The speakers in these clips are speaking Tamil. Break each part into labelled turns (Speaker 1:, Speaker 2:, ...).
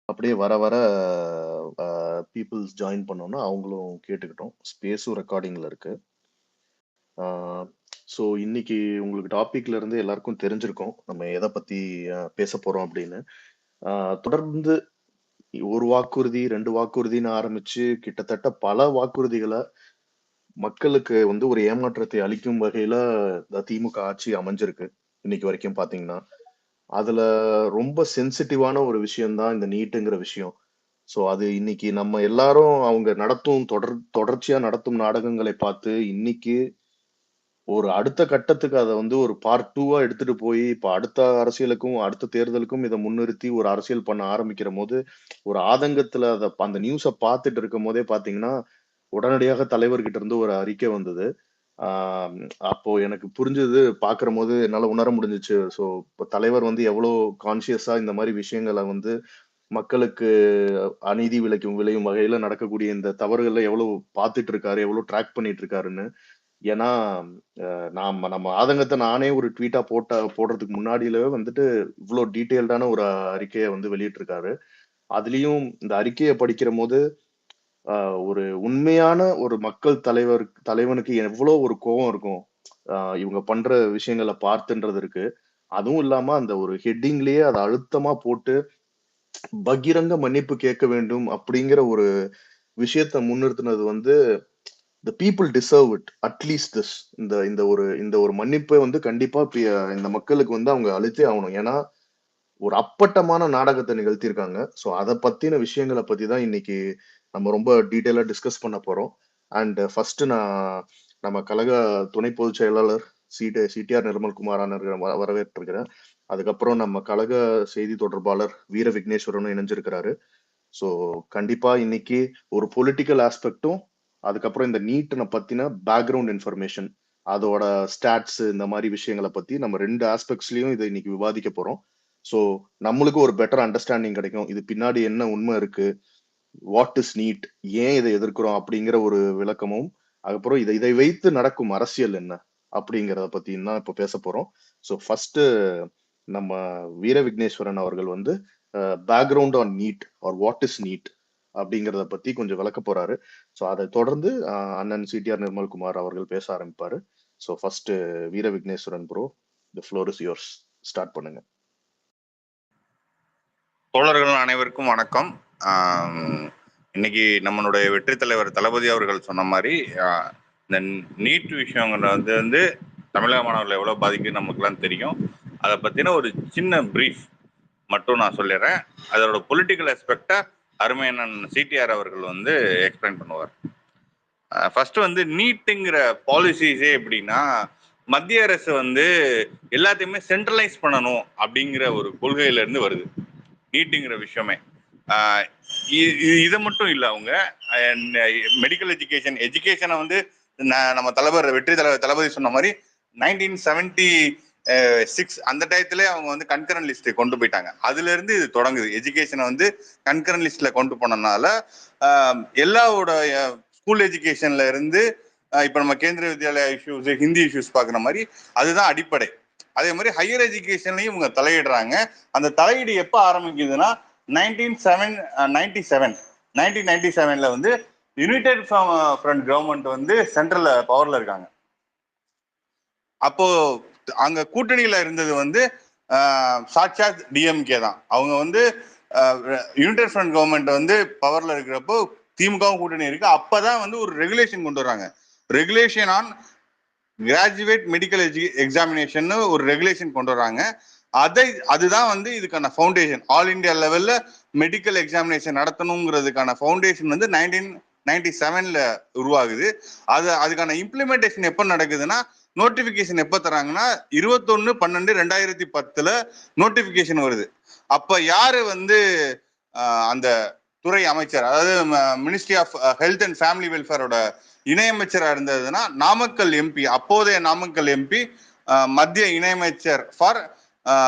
Speaker 1: அப்படியே வர வர பீப்புள்ஸ் ஜாயின் பண்ணோம்னா அவங்களும் கேட்டுக்கிட்டோம். ஸ்பேஸும் ரெக்கார்டிங்ல இருக்கு. ஸோ இன்னைக்கு உங்களுக்கு டாபிக்ல இருந்து எல்லாருக்கும் தெரிஞ்சிருக்கும் நம்ம எதை பத்தி பேச போறோம் அப்படின்னு. தொடர்ந்து ஒரு வாக்குறுதி, 2 வாக்குறுதின்னு ஆரம்பிச்சு கிட்டத்தட்ட பல வாக்குறுதிகள மக்களுக்கு வந்து ஒரு ஏமாற்றத்தை அளிக்கும் வகையில இந்த திமுக ஆட்சி அமைஞ்சிருக்கு. இன்னைக்கு வரைக்கும் பார்த்தீங்கன்னா. அதுல ரொம்ப சென்சிட்டிவான ஒரு விஷயம் தான் இந்த நீட்டுங்கிற விஷயம். ஸோ அது இன்னைக்கு நம்ம எல்லாரும் அவங்க நடத்தும் தொடர்ச்சியா நடத்தும் நாடகங்களை பார்த்து, இன்னைக்கு ஒரு அடுத்த கட்டத்துக்கு அத வந்து ஒரு பார்ட் 2வா எடுத்துட்டு போய், இப்ப அடுத்த அரசியலுக்கும், அடுத்த தேர்தலுக்கும் இத முன்னிறுத்தி ஒரு அரசியல் பண்ண ஆரம்பிக்கிறபோது, ஒரு ஆதங்கத்துல அந்த நியூஸ பார்த்துட்டு இருக்கும்போதே பார்த்தீங்கன்னா, உடனடியாக தலைவர்கிட்ட இருந்து ஒரு அறிக்கை வந்தது. ஆ அப்போ எனக்கு புரிஞ்சது பார்க்கிறபோது என்னால உணர முடிஞ்சுச்சு. ஸோ இப்ப தலைவர் வந்து எவ்வளோ கான்ஷியஸா இந்த மாரி விஷயங்கள வந்து மக்களுக்கு அநீதி விளையும் வகையில நடக்கக்கூடிய இந்த தவறுகள எவ்வளவு பார்த்துட்டு இருக்காரு, எவ்வளவு ட்ராக் பண்ணிட்டு இருக்காருன்னு. ஏன்னா, நம்ம ஆதங்கத்த நானே ஒரு ட்வீட்டா போடுறதுக்கு முன்னாடிலவே வந்துட்டு, இவ்ளோ டீட்டெயில்டான ஒரு அறிக்கைய வந்து வெளியிட்டிருக்காரு. அதுலயும் இந்த அறிக்கைய படிக்கிறபோது, அ ஒரு உண்மையான ஒரு மக்கள் தலைவனுக்கு எவ்ளோ ஒரு கோவம் இருக்கும். இவங்க பண்ற விஷயங்கள பார்த்துன்றது இருக்கு. அதுவும் இல்லாம அந்த ஒரு ஹெட்டிங்லயே அத அழுத்தமா போட்டு, பகிரங்க மன்னிப்பு கேட்க வேண்டும் அப்படிங்கிற ஒரு விஷயத்த முன்னிறுத்துனது வந்து the people deserve it. At least this. இந்த ஒரு மன்னிப்பை வந்து கண்டிப்பா இந்த மக்களுக்கு வந்து அவங்க அளித்தே ஆகணும். ஏன்னா, ஒரு அப்பட்டமான நாடகத்த நிகழ்த்தியிருக்காங்க. ஸோ அத பத்தின விஷயங்கள பத்தி தான் இன்னைக்கு நம்ம ரொம்ப டீட்டெயிலா டிஸ்கஸ் பண்ண போறோம். அண்ட் ஃபர்ஸ்ட் நான் நம்ம கழக துணை பொதுச் செயலாளர் சிடிஆர் நிர்மல்குமார் அண்ணர்களை வரவேற்றிருக்கிறேன். அதுக்கப்புறம் நம்ம கழக செய்தி தொடர்பாளர் வீர விக்னேஸ்வரனும் இணைஞ்சிருக்கிறாரு. ஸோ கண்டிப்பா இன்னைக்கு ஒரு பொலிட்டிக்கல் ஆஸ்பெக்டும், அதுக்கப்புறம் இந்த நீட்ன பத்தின பேக்ரவுண்ட் இன்ஃபர்மேஷன், அதோட ஸ்டாட்ஸ் இந்த மாரி விஷயங்கள பத்தி நம்ம 2 ஆஸ்பெக்ட்ஸ்லயும் இத இன்னைக்கு விவாதிக்க போறோம். ஸோ நம்மளுக்கு ஒரு பெட்டர் அண்டர்ஸ்டாண்டிங் கிடைக்கும். இது பின்னாடி என்ன உண்மை இருக்கு? What is NEET? ஏன் இதை எதிர்க்கிறோம்? அப்படிங்கிற ஒரு விளக்கமும், அதுக்கப்புறம் இதை இதை வைத்து நடக்கும் அரசியல் என்ன? அப்படிங்கிறத பத்தியும் தான் இப்ப பேசப் போறோம். ஸோ ஃபர்ஸ்ட் நம்ம வீர விக்னேஸ்வரன் அவர்கள் வந்து background on NEET or what is NEET அப்படிங்கிறத பத்தி கொஞ்சம் விளக்க போறாரு. ஸோ அதை தொடர்ந்து அண்ணன் சிடிஆர் நிர்மல்குமார் அவர்கள் பேச ஆரம்பிப்பாரு. So first Veera Vigneshwaran bro, the floor is yours. Start பண்ணுங்க.
Speaker 2: தோழர்கள் அனைவருக்கும் வணக்கம். இன்னைக்கு நம்மளுடைய வெற்றி தலைவர் தளபதி அவர்கள் சொன்ன மாதிரி இந்த நீட் விஷயங்கள் வந்து தமிழக மாணவர்கள் எவ்வளோ பாதிக்குன்னு நமக்குலாம் தெரியும். அதை பற்றின ஒரு சின்ன ப்ரீஃப் மட்டும் நான் சொல்லிடுறேன். அதோட பொலிட்டிக்கல் ஆஸ்பெக்டை அருமையண்ணன் சிடிஆர் அவர்கள் வந்து எக்ஸ்பிளைன் பண்ணுவார். ஃபர்ஸ்ட் வந்து நீட்டுங்கிற பாலிசிஸே எப்படின்னா, மத்திய அரசு வந்து எல்லாத்தையுமே சென்ட்ரலைஸ் பண்ணணும் அப்படிங்கிற ஒரு கொள்கையில இருந்து வருது நீட்டுங்கிற விஷயமே. இதை மட்டும் இல்லை, அவங்க மெடிக்கல் எஜுகேஷனை வந்து நம்ம வெற்றி தலைவர் தளபதி சொன்ன மாதிரி 1976 அந்த டயத்துல அவங்க வந்து கன்கரண்ட் லிஸ்ட் கொண்டு போயிட்டாங்க. அதுல இருந்து இது தொடங்குது. எஜுகேஷனை வந்து கன்கரண்ட் லிஸ்ட்ல கொண்டு போனதுனால எல்லாவோட ஸ்கூல் எஜுகேஷன்ல இருந்து இப்ப நம்ம கேந்திரிய வித்யாலயா இஷ்யூஸ், ஹிந்தி இஷ்யூஸ் பாக்குற மாதிரி அதுதான் அடிப்படை. அதே மாதிரி ஹையர் எஜுகேஷன்லையும் இவங்க தலையிடுறாங்க. அந்த தலையீடு எப்ப ஆரம்பிக்குதுன்னா 1997 வந்து யுனைடெட் ஃப்ரண்ட் கவர்மெண்ட் வந்து சென்ட்ரல் பவர்ல இருக்காங்க. அப்போ அங்க கூட்டணியில இருந்தது வந்து சாட்சாத் டிஎம்கே தான். அவங்க வந்து யுனைடெட் ஃப்ரண்ட் கவர்மெண்ட் வந்து பவர்ல இருக்கிறப்போ திமுகவும் கூட்டணி இருக்கு. அப்பதான் வந்து ஒரு ரெகுலேஷன் கொண்டு வராங்க. Regulation on graduate medical examination ஒரு ரெகுலேஷன் கொண்டு வராங்க. அதுதான் வந்து இதுக்கான ஃபவுண்டேஷன். ஆல் இண்டியா லெவல்ல மெடிக்கல் எக்ஸாமினேஷன் நடத்தணுங்கிறதுக்கான ஃபவுண்டேஷன் வந்து 1997 உருவாகுது. அதுக்கான இம்ப்ளிமெண்டேஷன் எப்ப நடக்குதுன்னா, நோட்டிபிகேஷன் எப்ப தராங்கன்னா 21/12/2010 நோட்டிபிகேஷன் வருது. அப்ப யாரு வந்து அந்த துறை அமைச்சர், அதாவது ministry of health and family வெல்ஃபேரோட இணையமைச்சரா இருந்ததுன்னா நாமக்கல் எம்பி, அப்போதைய நாமக்கல் எம்பி, மத்திய இணையமைச்சர் for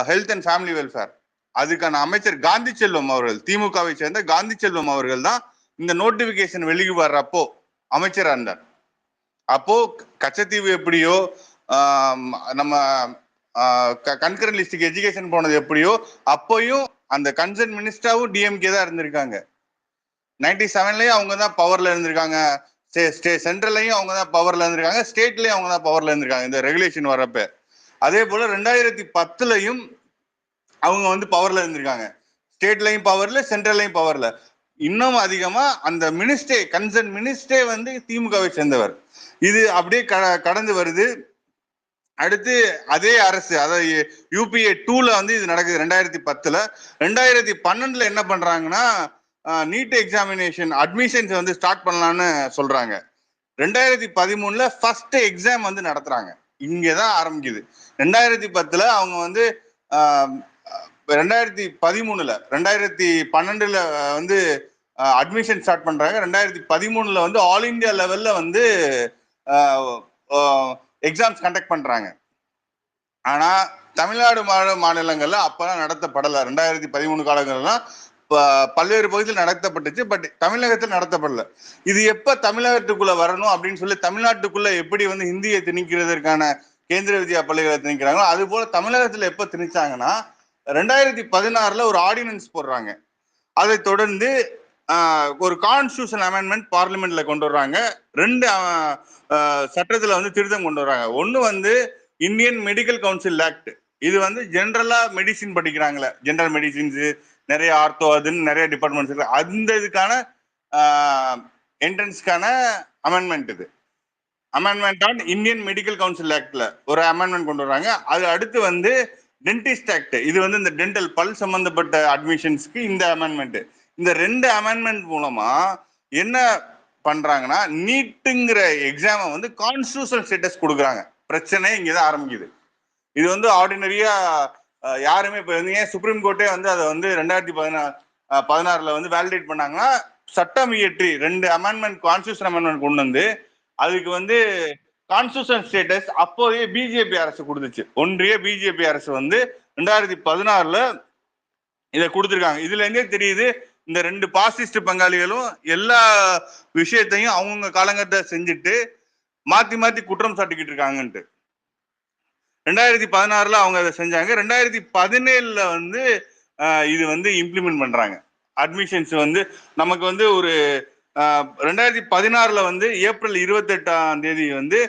Speaker 2: health and family welfare, அதுக்கான அமைச்சர் காந்தி செல்வம் அவர்கள், திமுகவை சேர்ந்த காந்தி செல்வம் அவர்கள் தான் இந்த நோட்டிபிகேஷன் வெளியே வர்றப்போ அமைச்சரா இருந்தார். அப்போ கச்சத்தீவு எப்படியோ, நம்ம கன்கரண்ட் லிஸ்டுக்கு எஜுகேஷன் போனது எப்படியோ, அப்போயும் அந்த கன்சர்ன் மினிஸ்டராவும் டிஎம்கே தான் இருந்திருக்காங்க. 97லயும் அவங்க தான் பவர்ல இருந்திருக்காங்க. சென்ட்ரல்லையும் அவங்க தான் பவர்ல இருந்திருக்காங்க, ஸ்டேட்லயும் அவங்க தான் பவர்ல இருந்திருக்காங்க இந்த ரெகுலேஷன் வரப்ப. அதே போல 2010லயும் அவங்க வந்து பவர்ல இருந்திருக்காங்க, ஸ்டேட்லயும் பவர்ல, சென்ட்ரல்லையும் பவர்ல. இன்னும் அதிகமா அந்த மினிஸ்டே, கன்சர்ன் மினிஸ்டே வந்து திமுகவை சேர்ந்தவர். இது அப்படியே கடந்து வருது. அடுத்து அதே அரசு, அதாவது யூபிஏ 2ல வந்து இது நடக்குது 2010ல. 2012ல என்ன பண்றாங்கன்னா நீட் எக்ஸாமினேஷன் அட்மிஷன்ஸ் வந்து ஸ்டார்ட் பண்ணலாம்னு சொல்றாங்க. 2013ல ஃபர்ஸ்ட் எக்ஸாம் வந்து நடத்துறாங்க. இங்கதான் ஆரம்பிக்குது. 2010ல அவங்க வந்து 2013ல 2012ல வந்து அட்மிஷன் ஸ்டார்ட் பண்றாங்க. 2013ல வந்து ஆல் இந்தியா லெவல்ல வந்து எக்ஸாம்ஸ் கண்டக்ட் பண்றாங்க. ஆனா தமிழ்நாடு மாநிலங்கள்ல அப்பெல்லாம் நடத்தப்படல. 2013 காலங்கள்லாம் பல்வேறு பகுதியில் நடத்தப்பட்டுச்சு, பட் தமிழகத்தில் நடத்தப்படல. இது எப்ப தமிழகத்துக்குள்ள வரணும் அப்படின்னு சொல்லி தமிழ்நாட்டுக்குள்ள எப்படி வந்து ஹிந்தியை திணிக்கிறதுக்கான கேந்திர வித்யா பள்ளிகளை திணிக்கிறாங்களோ அது போல தமிழகத்துல எப்ப திணிச்சாங்கன்னா 2016ல ஒரு ஆர்டினன்ஸ் போடுறாங்க. அதை தொடர்ந்து ஒரு கான்ஸ்டியூஷன் அமெண்ட்மெண்ட் பார்லிமெண்ட்ல கொண்டு வர்றாங்க. 2 சட்டத்துல வந்து திருத்தம் கொண்டு வர்றாங்க. ஒன்னு வந்து இந்தியன் மெடிக்கல் கவுன்சில் ஆக்ட். இது வந்து ஜென்ரலா மெடிசின் படிக்கிறாங்களே, ஜெனரல் மெடிசின்ஸ், நிறைய ஆர்த்தோ, அதுன்னு நிறைய டிபார்ட்மெண்ட்ஸ் இருக்கு, அந்த இதுக்கான என்ட்ரன்ஸ்க்கான அமெண்ட்மெண்ட். இது amendment on Indian medical council ஆக்ட்ல ஒரு அமெண்ட்மெண்ட் கொண்டு வர்றாங்க. அது அடுத்து வந்து டென்டிஸ்ட் ஆக்ட். இது வந்து இந்த டென்டல் பல் சம்பந்தப்பட்ட அட்மிஷன்ஸ்க்கு இந்த அமெண்ட்மெண்ட். இந்த 2 அமெண்ட்மெண்ட் மூலமா என்ன பண்றாங்கன்னா நீட்டுங்கிற எக்ஸாமை வந்து கான்ஸ்டியூஷனல் ஸ்டேட்டஸ் கொடுக்குறாங்க. பிரச்சனை இங்கதான் ஆரம்பிக்குது. இது வந்து ஆர்டினரியா யாருமே இப்ப ஏன் சுப்ரீம் கோர்ட்டே வந்து அதை வந்து 2016ல வந்து வேலிடேட் பண்ணாங்கன்னா சட்டம் இயற்றி 2 அமெண்ட்மெண்ட் கான்ஸ்டியூஷன் அமெண்ட்மெண்ட் கொண்டு வந்து அதுக்கு வந்து கான்ஸ்டியூஷன் ஸ்டேட்டஸ் அப்போதைய பிஜேபி அரசு கொடுத்துச்சு. ஒன்றிய பிஜேபி அரசு வந்து 2016ல இதை கொடுத்துருக்காங்க. இதுல இருந்தே தெரியுது இந்த 2 பாசிஸ்ட் பங்காளிகளும் எல்லா விஷயத்தையும் அவங்க காலங்கத்தை செஞ்சுட்டு மாத்தி மாத்தி குற்றம் சாட்டிக்கிட்டு இருக்காங்கன்ட்டு. 2016ல அவங்க அதை செஞ்சாங்க. 2017ல வந்து இது வந்து இம்ப்ளிமெண்ட் பண்றாங்க. அட்மிஷன்ஸ் வந்து நமக்கு வந்து ஒரு 2016ல வந்து ஏப்ரல் 28ஆம் தேதி வந்து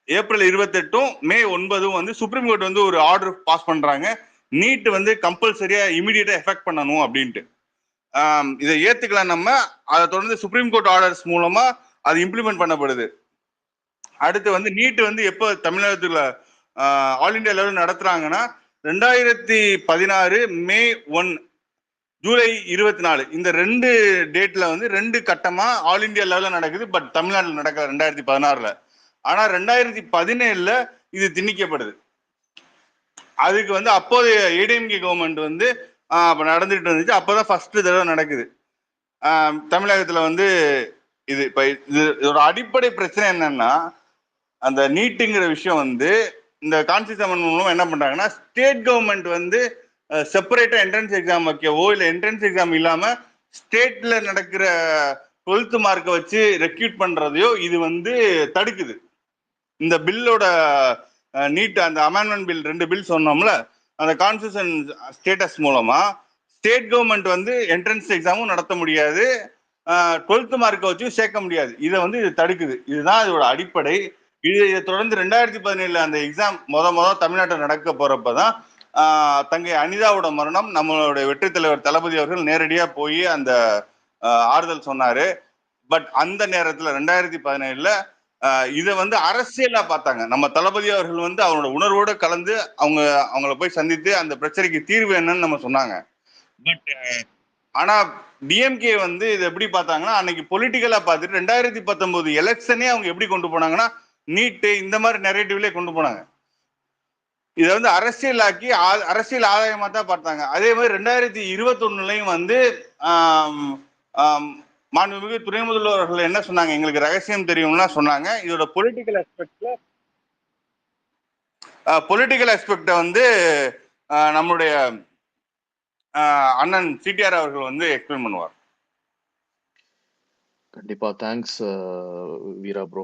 Speaker 2: ஏப்ரல் 28ம் மே 9ம் வந்து சுப்ரீம் கோர்ட் வந்து ஒரு ஆர்டர் பாஸ் பண்றாங்க. நீட் வந்து கம்பல்சரியா இமிடியேட்டா எஃபெக்ட் பண்ணணும் அப்படின்ட்டு. இதை ஏத்துக்கலாம் நம்ம. அதை தொடர்ந்து சுப்ரீம் கோர்ட் ஆர்டர்ஸ் மூலமா அது இம்ப்ளிமெண்ட் பண்ணப்படுது. அடுத்து வந்து நீட் வந்து எப்போ தமிழகத்துல ஆல் இண்டியா லெவல் நடத்துறாங்கன்னா 2016 மே 1, ஜூலை 24 இந்த 2 டேட்ல வந்து 2 கட்டமா ஆல் இண்டியா லெவல்ல நடக்குது. பட் தமிழ்நாட்டில் நடக்கல 2016ல. ஆனா 2017ல இது திணிக்கப்படுது. அதுக்கு வந்து அப்போதைய ஏடிஎம்கே கவர்மெண்ட் வந்து அப்ப நடந்துட்டு இருந்துச்சு. அப்பதான் ஃபர்ஸ்ட் தடவை நடக்குது தமிழகத்துல வந்து இது. இப்ப இதோட அடிப்படை பிரச்சனை என்னன்னா அந்த நீட்டுங்கிற விஷயம் வந்து இந்த கான்ஸ்டியூஷன் அமெண்ட்மெண்ட் மூலமா என்ன பண்றாங்கன்னா ஸ்டேட் கவர்மெண்ட் வந்து செப்பரேட்டா என்ட்ரன்ஸ் எக்ஸாம் வைக்கவோ இல்ல என்ட்ரன்ஸ் எக்ஸாம் இல்லாம ஸ்டேட்ல நடக்கிற 12th மார்க்கை வச்சு ரெக்ரூட் பண்றதையோ இது வந்து தடுக்குது. இந்த பில்லோட நீட் அந்த அமெண்ட்மெண்ட் பில் 2 பில் சொன்னோம்ல, அந்த கான்ஸ்டியூஷன் ஸ்டேட்டஸ் மூலமா ஸ்டேட் கவர்மெண்ட் வந்து என்ட்ரன்ஸ் எக்ஸாமும் நடத்த முடியாது, 12th மார்க்கை வச்சு சேர்க்க முடியாது. இதை வந்து இது தடுக்குது. இதுதான் இதோட அடிப்படை. இதை தொடர்ந்து 2017 அந்த எக்ஸாம் தமிழ்நாட்டில் நடக்க போறப்பதான் தங்கை அனிதாவோட மரணம். நம்மளுடைய வெற்றி தலைவர் தளபதி அவர்கள் நேரடியா போய் அந்த ஆறுதல் சொன்னாரு. பட் அந்த நேரத்துல 2017ல இதை வந்து அரசியலா பார்த்தாங்க. நம்ம தளபதி அவர்கள் வந்து அவரோட உணர்வோட கலந்து அவங்கள போய் சந்தித்து அந்த பிரச்சனைக்கு தீர்வு என்னன்னு நம்ம சொன்னாங்க. பட் ஆனா டிஎம்கே வந்து இதை எப்படி பார்த்தாங்கன்னா அன்னைக்கு பொலிட்டிக்கலா பார்த்துட்டு 2019 எலெக்ஷனே அவங்க எப்படி கொண்டு போனாங்கன்னா நீட்டு இந்த மாதிரி நெரேட்டிவ்லயே கொண்டு போனாங்க. இதை வந்து அரசியலாக்கி அரசியல் ஆதாயமா தான் பார்த்தாங்க. அதே மாதிரி 2021லயும் வந்து மாண்புமிகு துணை முதல்வர்கள் என்ன சொன்னாங்க, எங்களுக்கு ரகசியம் தெரியும்னா சொன்னாங்க. இதோட பொலிட்டிக்கல் ஆஸ்பெக்ட வந்து நம்மளுடைய அண்ணன் சிடிஆர் அவர்கள் வந்து எக்ஸ்பிளைன் பண்ணுவார்.
Speaker 1: கண்டிப்பா. தேங்க்ஸ் வீரா ப்ரோ.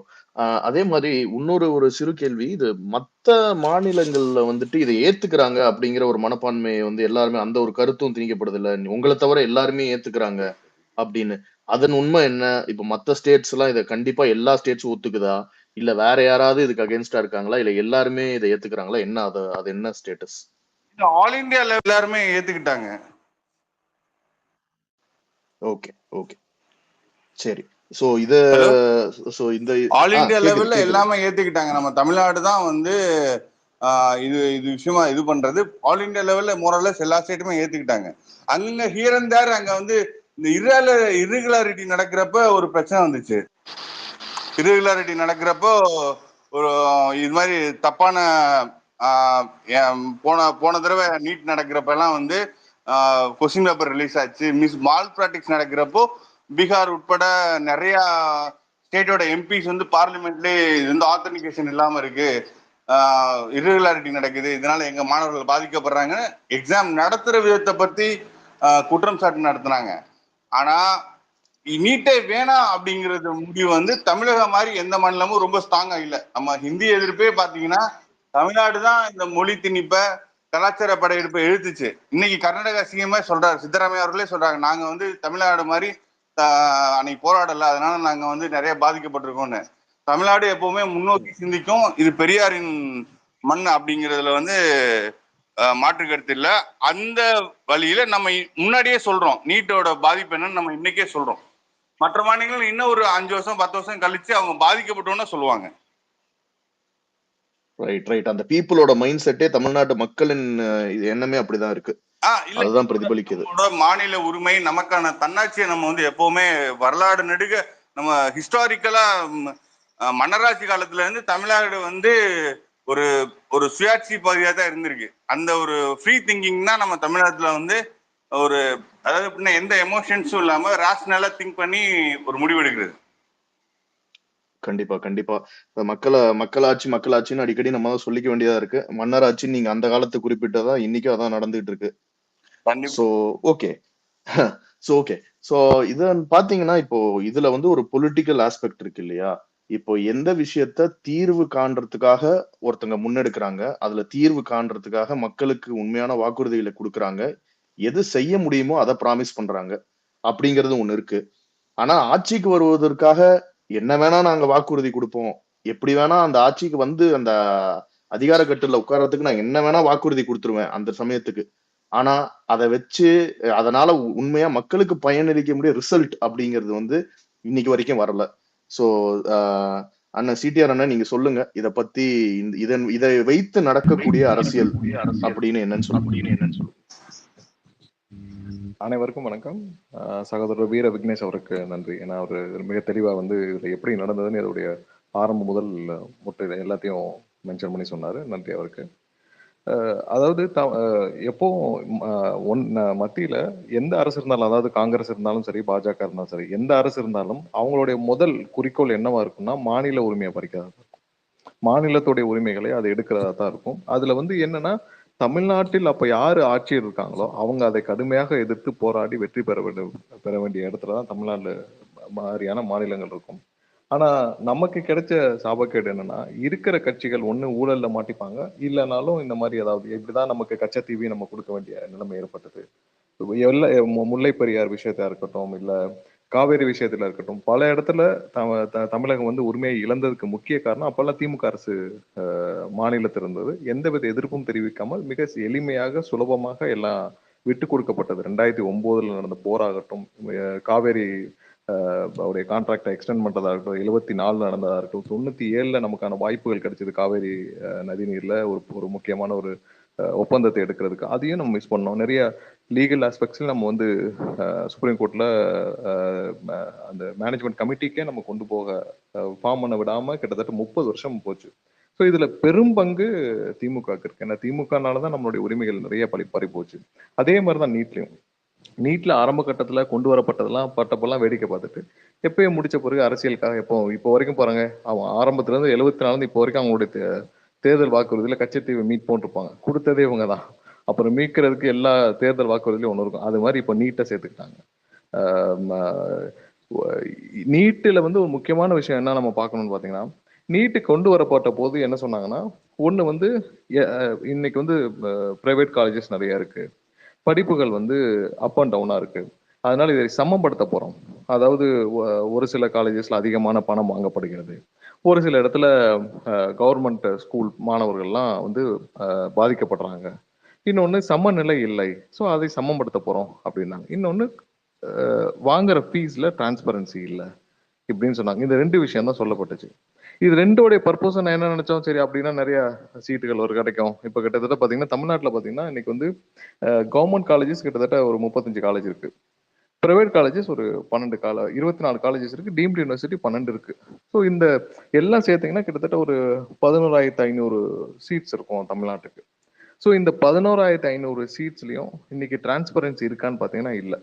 Speaker 1: அதே மாரி இன்னொரு சிறு கேள்வி. இது மத்த மாநிலங்கள்ல வந்துட்டு இத ஏத்துக்கிறாங்க அப்படிங்கிற ஒரு மனப்பான்மை வந்து எல்லாருமே அந்த ஒரு கருத்தும் திணிக்கப்படுதுல்ல. உங்கள தவிர எல்லாருமே ஏத்துக்கிறாங்க அப்படின்னு. அதன் உண்மை என்ன? இப்ப மத்த ஸ்டேட்ஸ்லாம் இத கண்டிப்பா எல்லா ஸ்டேட்ஸும் ஒத்துக்குதா? இல்ல வேற யாராவது இதுக்கு அகைன்ஸ்டா இருக்காங்களா? இல்ல எல்லாருமே இத ஏத்துக்கிறாங்களா? என்ன அது என்ன ஸ்டேட்டஸ்?
Speaker 2: ஆல் இந்தியா லெவல் எல்லாருமே ஏத்துக்கிட்டாங்க.
Speaker 1: Okay, okay. சரி. சோ இத
Speaker 2: ஹலோ,
Speaker 1: சோ இந்த
Speaker 2: ஆல் இந்தியா
Speaker 1: கேக்குது,
Speaker 2: லெவல்ல
Speaker 1: கேக்குது.
Speaker 2: எல்லாமே ஏத்துக்கிட்டாங்க. நம்ம தமிழ்நாடு தான் வந்து இது இது விஷயமா இது பண்றது. ஆல் இந்தியா லெவல்ல மோரலஸ் எல்லா ஸ்டேட்டுமே ஏத்துக்கிட்டாங்க. அங்க ஹியர் அண்ட் தேர் அங்க வந்து இந்த irregularity நடக்கிறப்ப ஒரு பிரச்சனை வந்துச்சு. irregularity நடக்கிறப்போ ஒரு இது மாதிரி தப்பான போன போன தடவை நீட் நடக்கிறப்ப எல்லாம் வந்து கொஸ்டின் பேப்பர் ரிலீஸ் ஆச்சு. மால் ப்ராக்டிக்ஸ் நடக்கிறப்போ பீகார் உட்பட நிறைய ஸ்டேட்டோட எம்பிஸ் வந்து பார்லிமெண்ட்லேயே எந்த ஆத்தன்டிகேஷன் இல்லாம இருக்கு, irregularity நடக்குது, இதனால எங்க மாணவர்கள் பாதிக்கப்படுறாங்க, எக்ஸாம் நடத்துற விதத்தை பத்தி குற்றம் சாட்டு நடத்துனாங்க. ஆனா நீட்டே வேணாம் அப்படிங்கறது முடிவு வந்து தமிழகம் மாதிரி எந்த மாநிலமும் ரொம்ப ஸ்ட்ராங்கா இல்ல. நம்ம ஹிந்தி எதிர்ப்பே பாத்தீங்கன்னா தமிழ்நாடு தான் இந்த மொழி திணிப்ப கலாச்சார படையெடுப்பை எழுத்துச்சு. இன்னைக்கு கர்நாடகா சிஎம்ஏ சொல்றாரு, சித்தராமையா அவர்களே சொல்றாங்க, நாங்க வந்து தமிழ்நாடு மாதிரி அன்னைக்கு போராடல, அதனால நாங்க வந்து நிறைய பாதிக்கப்பட்டிருக்கோம்னு. தமிழ்நாடு எப்பவுமே முன்னோக்கி சிந்திக்கும், இது பெரியாரின் மண் அப்படிங்கிறதுல வந்து மாற்று கருத்து இல்ல. அந்த வழியில நம்ம முன்னாடியே சொல்றோம் நீட்டோட பாதிப்பு என்னன்னு நம்ம இன்னைக்கே சொல்றோம். மற்ற மாநிலங்கள் இன்னும் ஒரு 5 வருஷம் 10 வருஷம் கழிச்சு அவங்க பாதிக்கப்பட்டோம்னு சொல்லுவாங்க.
Speaker 1: Right, right. அந்த பீப்புளோட மைண்ட் செட்டே தமிழ்நாட்டு மக்களின் எண்ணமே அப்படிதான் இருக்கு.
Speaker 2: இல்ல,
Speaker 1: அதுதான் பிரதிபலிக்குது.
Speaker 2: நம்மளோட மாநில உரிமை, நமக்கான தன்னாட்சியை நம்ம வந்து எப்பவுமே வரலாறு நெடுக நம்ம ஹிஸ்டாரிக்கலா மன்னராட்சி காலத்துல இருந்து தமிழ்நாடு வந்து ஒரு ஒரு சுயாட்சி பகுதியா தான் இருந்திருக்கு. அந்த ஒரு ஃப்ரீ திங்கிங் தான் நம்ம தமிழ்நாட்டுல வந்து ஒரு, அதாவது எப்படின்னா எந்த எமோஷன்ஸும் இல்லாம ரேஷனலா திங்க் பண்ணி ஒரு முடிவு எடுக்கிறது.
Speaker 1: கண்டிப்பா, கண்டிப்பா. மக்களாட்சின்னு அடிக்கடி நம்ம தான் சொல்லிக்க வேண்டியதா இருக்கு. மன்னராட்சின்னு நீங்க அந்த காலத்த குறிப்பிட்டதா இன்னைக்கும் அதான் நடந்துட்டு இருக்கு.
Speaker 2: கண்டிப்பா.
Speaker 1: So okay. ஓகே. சோ இத பாத்தீங்கன்னா, இப்போ இதுல வந்து ஒரு பொலிட்டிக்கல் ஆஸ்பெக்ட் இருக்கு இல்லையா? இப்போ எந்த விஷயத்த தீர்வு காண்றதுக்காக ஒருத்தங்க முன்னெடுக்குறாங்க. அதுல தீர்வு காண்றதுக்காக மக்களுக்கு உண்மையான வாக்குறுதிகள குடுக்குறாங்க. எது செய்ய முடியுமோ அத ப்ராமிஸ் பண்றாங்க. அப்படிங்கிறது ஒண்ணு இருக்கு. ஆனா ஆட்சிக்கு வருவதற்காக என்ன வேணா நாங்க வாக்குறுதி குடுப்போம். எப்படி வேணா அந்த ஆட்சிக்கு வந்து அந்த அதிகார கட்டுல உட்கார்றதுக்கு நான் என்ன வேணா வாக்குறுதி குடுத்துருவேன் அந்த சமயத்துக்கு. ஆனா அத வச்சு அதனால உண்மையா மக்களுக்கு பயனளிக்க முடிய ரிசல்ட் அப்படிங்கிறது வந்து இன்னைக்கு வரைக்கும் வரல. சோ அ அண்ணன் சிடிஆர் அண்ணன் நீங்க சொல்லுங்க. இத பத்தி இதை வைத்து நடக்கக்கூடிய அரசியல் அப்படின்னு என்னன்னு சொல்லுங்க.
Speaker 3: அனைவருக்கும் வணக்கம். சகோதரர் வீர விக்னேஷ் அவருக்கு நன்றி. ஏன்னா அவர் மிக தெளிவாக வந்து இதில் எப்படி நடந்ததுன்னு இதோடைய ஆரம்ப முதல் முற்று எல்லாத்தையும் மென்ஷன் பண்ணி சொன்னார். நன்றி அவருக்கு. அதாவது எப்போவும் மத்தியில் எந்த அரசு இருந்தாலும், அதாவது காங்கிரஸ் இருந்தாலும் சரி, பாஜக இருந்தாலும் சரி, எந்த அரசு இருந்தாலும் அவங்களுடைய முதல் குறிக்கோள் என்னவா இருக்கும்னா மாநில உரிமையை பறிக்காது, மாநிலத்துடைய உரிமைகளை அதை எடுக்கிறதா தான் இருக்கும். அதுல வந்து என்னன்னா, தமிழ்நாட்டில் அப்ப யாரு ஆட்சியர் இருக்காங்களோ அவங்க அதை கடுமையாக எதிர்த்து போராடி வெற்றி பெற வேண்டிய இடத்துல தான் தமிழ்நாடு மாதிரியான மாநிலங்கள் இருக்கும். ஆனா நமக்கு கிடைச்ச சாபக்கேடு என்னன்னா, இருக்கிற கட்சிகள் ஒண்ணு ஊழல்ல மாட்டிப்பாங்க, இல்லைனாலும் இந்த மாதிரி ஏதாவது இப்படிதான் நமக்கு கச்சத்தீவி நம்ம கொடுக்க வேண்டிய நிலைமை ஏற்பட்டது. எல்லா முல்லை பெரியார் விஷயத்தா இருக்கட்டும், இல்ல காவேரி விஷயத்துல இருக்கட்டும், பல இடத்துல தமிழகம் வந்து உரிமையை இழந்ததுக்கு முக்கிய காரணம் அப்பெல்லாம் திமுக அரசு மாநிலத்தில் இருந்தது. எந்தவித எதிர்ப்பும் தெரிவிக்காமல் மிக எளிமையாக சுலபமாக எல்லாம் விட்டு கொடுக்கப்பட்டது. 2009 நடந்த போராகட்டும், காவேரி அவருடைய கான்ட்ராக்டை எக்ஸ்டெண்ட் பண்றதா இருக்கட்டும், 74 நடந்ததா இருக்கட்டும், 97 நமக்கான வாய்ப்புகள் கிடைச்சது காவேரி நதிநீர்ல ஒரு முக்கியமான ஒரு ஒப்பந்தத்தை எடுக்கிறதுக்கு. அதையும் நம்ம மிஸ் பண்ணோம். நிறைய லீகல் ஆஸ்பெக்ட்ஸில் நம்ம வந்து சுப்ரீம் கோர்ட்டில் அந்த மேனேஜ்மெண்ட் கமிட்டிக்கே நம்ம கொண்டு போக ஃபார்ம் பண்ண விடாமல் கிட்டத்தட்ட 30 வருஷம் போச்சு. ஸோ இதில் பெரும் பங்கு திமுகவுக்கு இருக்கு. ஏன்னா திமுகனால தான் நம்மளுடைய உரிமைகள் நிறைய பறி போச்சு. அதே மாதிரி தான் நீட்ல ஆரம்ப கட்டத்தில் கொண்டு வரப்பட்டதெல்லாம் பட்டப்பெல்லாம் வேடிக்கை பார்த்துட்டு எப்பயும் முடிச்ச பிறகு அரசியலுக்காக இப்போ வரைக்கும் பாருங்க, அவன் ஆரம்பத்துலேருந்து 74 இப்போ வரைக்கும் அவங்களுடைய தேர்தல் வாக்குறுதியில் கச்சத்தீவை மீட் போட்டிருப்பாங்க. கொடுத்ததே இவங்க தான். அப்புறம் மீட்கிறதுக்கு எல்லா தேர்தல் வாக்குறுதியிலும் ஒன்று இருக்கும். அது மாதிரி இப்போ நீட்டை சேர்த்துக்கிட்டாங்க. நீட்டில் வந்து ஒரு முக்கியமான விஷயம் என்ன நம்ம பார்க்கணும்னு பார்த்தீங்கன்னா, நீட்டு கொண்டு வரப்பட்ட போது என்ன சொன்னாங்கன்னா, ஒண்ணு வந்து இன்னைக்கு வந்து பிரைவேட் காலேஜஸ் நிறைய இருக்கு. படிப்புகள் வந்து அப் அண்ட் டவுனா இருக்கு. அதனால இதை சமப்படுத்த போறோம். அதாவது ஒரு சில காலேஜஸ்ல அதிகமான பணம் வாங்கப்படுகிறது. ஒரு சில இடத்துல கவர்மெண்ட் ஸ்கூல் மாணவர்கள்லாம் வந்து பாதிக்கப்படுறாங்க. இன்னொன்னு சமநிலை இல்லை. ஸோ அதை சமப்படுத்த போறோம் அப்படின்னாங்க. இன்னொன்னு வாங்குற ஃபீஸ்ல டிரான்ஸ்பரன்சி இல்ல இப்படின்னு சொன்னாங்க. இந்த 2 விஷயம் தான் சொல்லப்பட்டுச்சு. இது 2ஓட பர்ப்பஸ் நான் என்ன நினைச்சோம், சரி அப்படின்னா நிறைய சீட்டுகள் ஒரு கிடைக்கும். இப்ப கிட்டத்தட்ட பாத்தீங்கன்னா தமிழ்நாட்டுல பாத்தீங்கன்னா இன்னைக்கு வந்து கவர்மெண்ட் காலேஜஸ் கிட்டத்தட்ட ஒரு 35 காலேஜ் இருக்கு. பிரைவேட் காலேஜஸ் ஒரு 24 காலேஜஸ் இருக்கு. டீம்டு யூனிவர்சிட்டி 12 இருக்கு. ஸோ இந்த எல்லாம் சேர்த்தீங்கன்னா கிட்டத்தட்ட ஒரு 11,500 சீட்ஸ் இருக்கும் தமிழ்நாட்டுக்கு. ஸோ இந்த 11,500 சீட்ஸ்லயும் இன்னைக்கு டிரான்ஸ்பரன்சி இருக்கான்னு பாத்தீங்கன்னா இல்ல.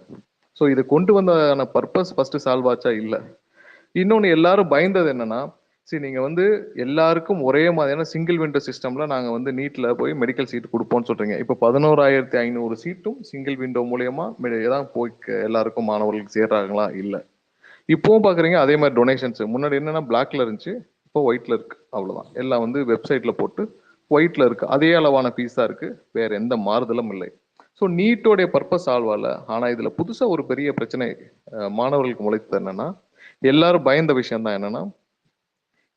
Speaker 3: ஸோ இது கொண்டு வந்தான பர்பஸ் ஃபர்ஸ்ட் சால்வ் ஆச்சா இல்ல. இன்னொன்னு எல்லாரும் பயந்தது என்னன்னா, சரி நீங்க வந்து எல்லாருக்கும் ஒரே மாதிரியான சிங்கிள் விண்டோ சிஸ்டம்ல நாங்க வந்து நீட்ல போய் மெடிக்கல் சீட் கொடுப்போம்னு சொல்றீங்க. இப்ப 11,500 சீட்டும் சிங்கிள் விண்டோ மூலியமா தான் போய் எல்லாருக்கும் மாணவர்களுக்கு சேர்றாங்களா? இல்ல. இப்பவும் பாக்குறீங்க அதே மாதிரி டொனேஷன்ஸ். முன்னாடி என்னன்னா பிளாக்ல இருந்துச்சு, இப்போ ஒயிட்ல இருக்கு. அவ்வளவுதான். எல்லாம் வந்து வெப்சைட்ல போட்டு ஒயிட்ல இருக்கு. அதே அளவான ஃபீஸ் தான் இருக்கு. வேற எந்த மாறுதலும் இல்லை. ஸோ நீட்டோடைய பர்பஸ் சால்வ் ஆகல. ஆனா இதுல புதுசா ஒரு பெரிய பிரச்சனை மாணவர்களுக்கு முளைத்தது என்னன்னா, எல்லாரும் பயந்த விஷயம் தான் என்னன்னா,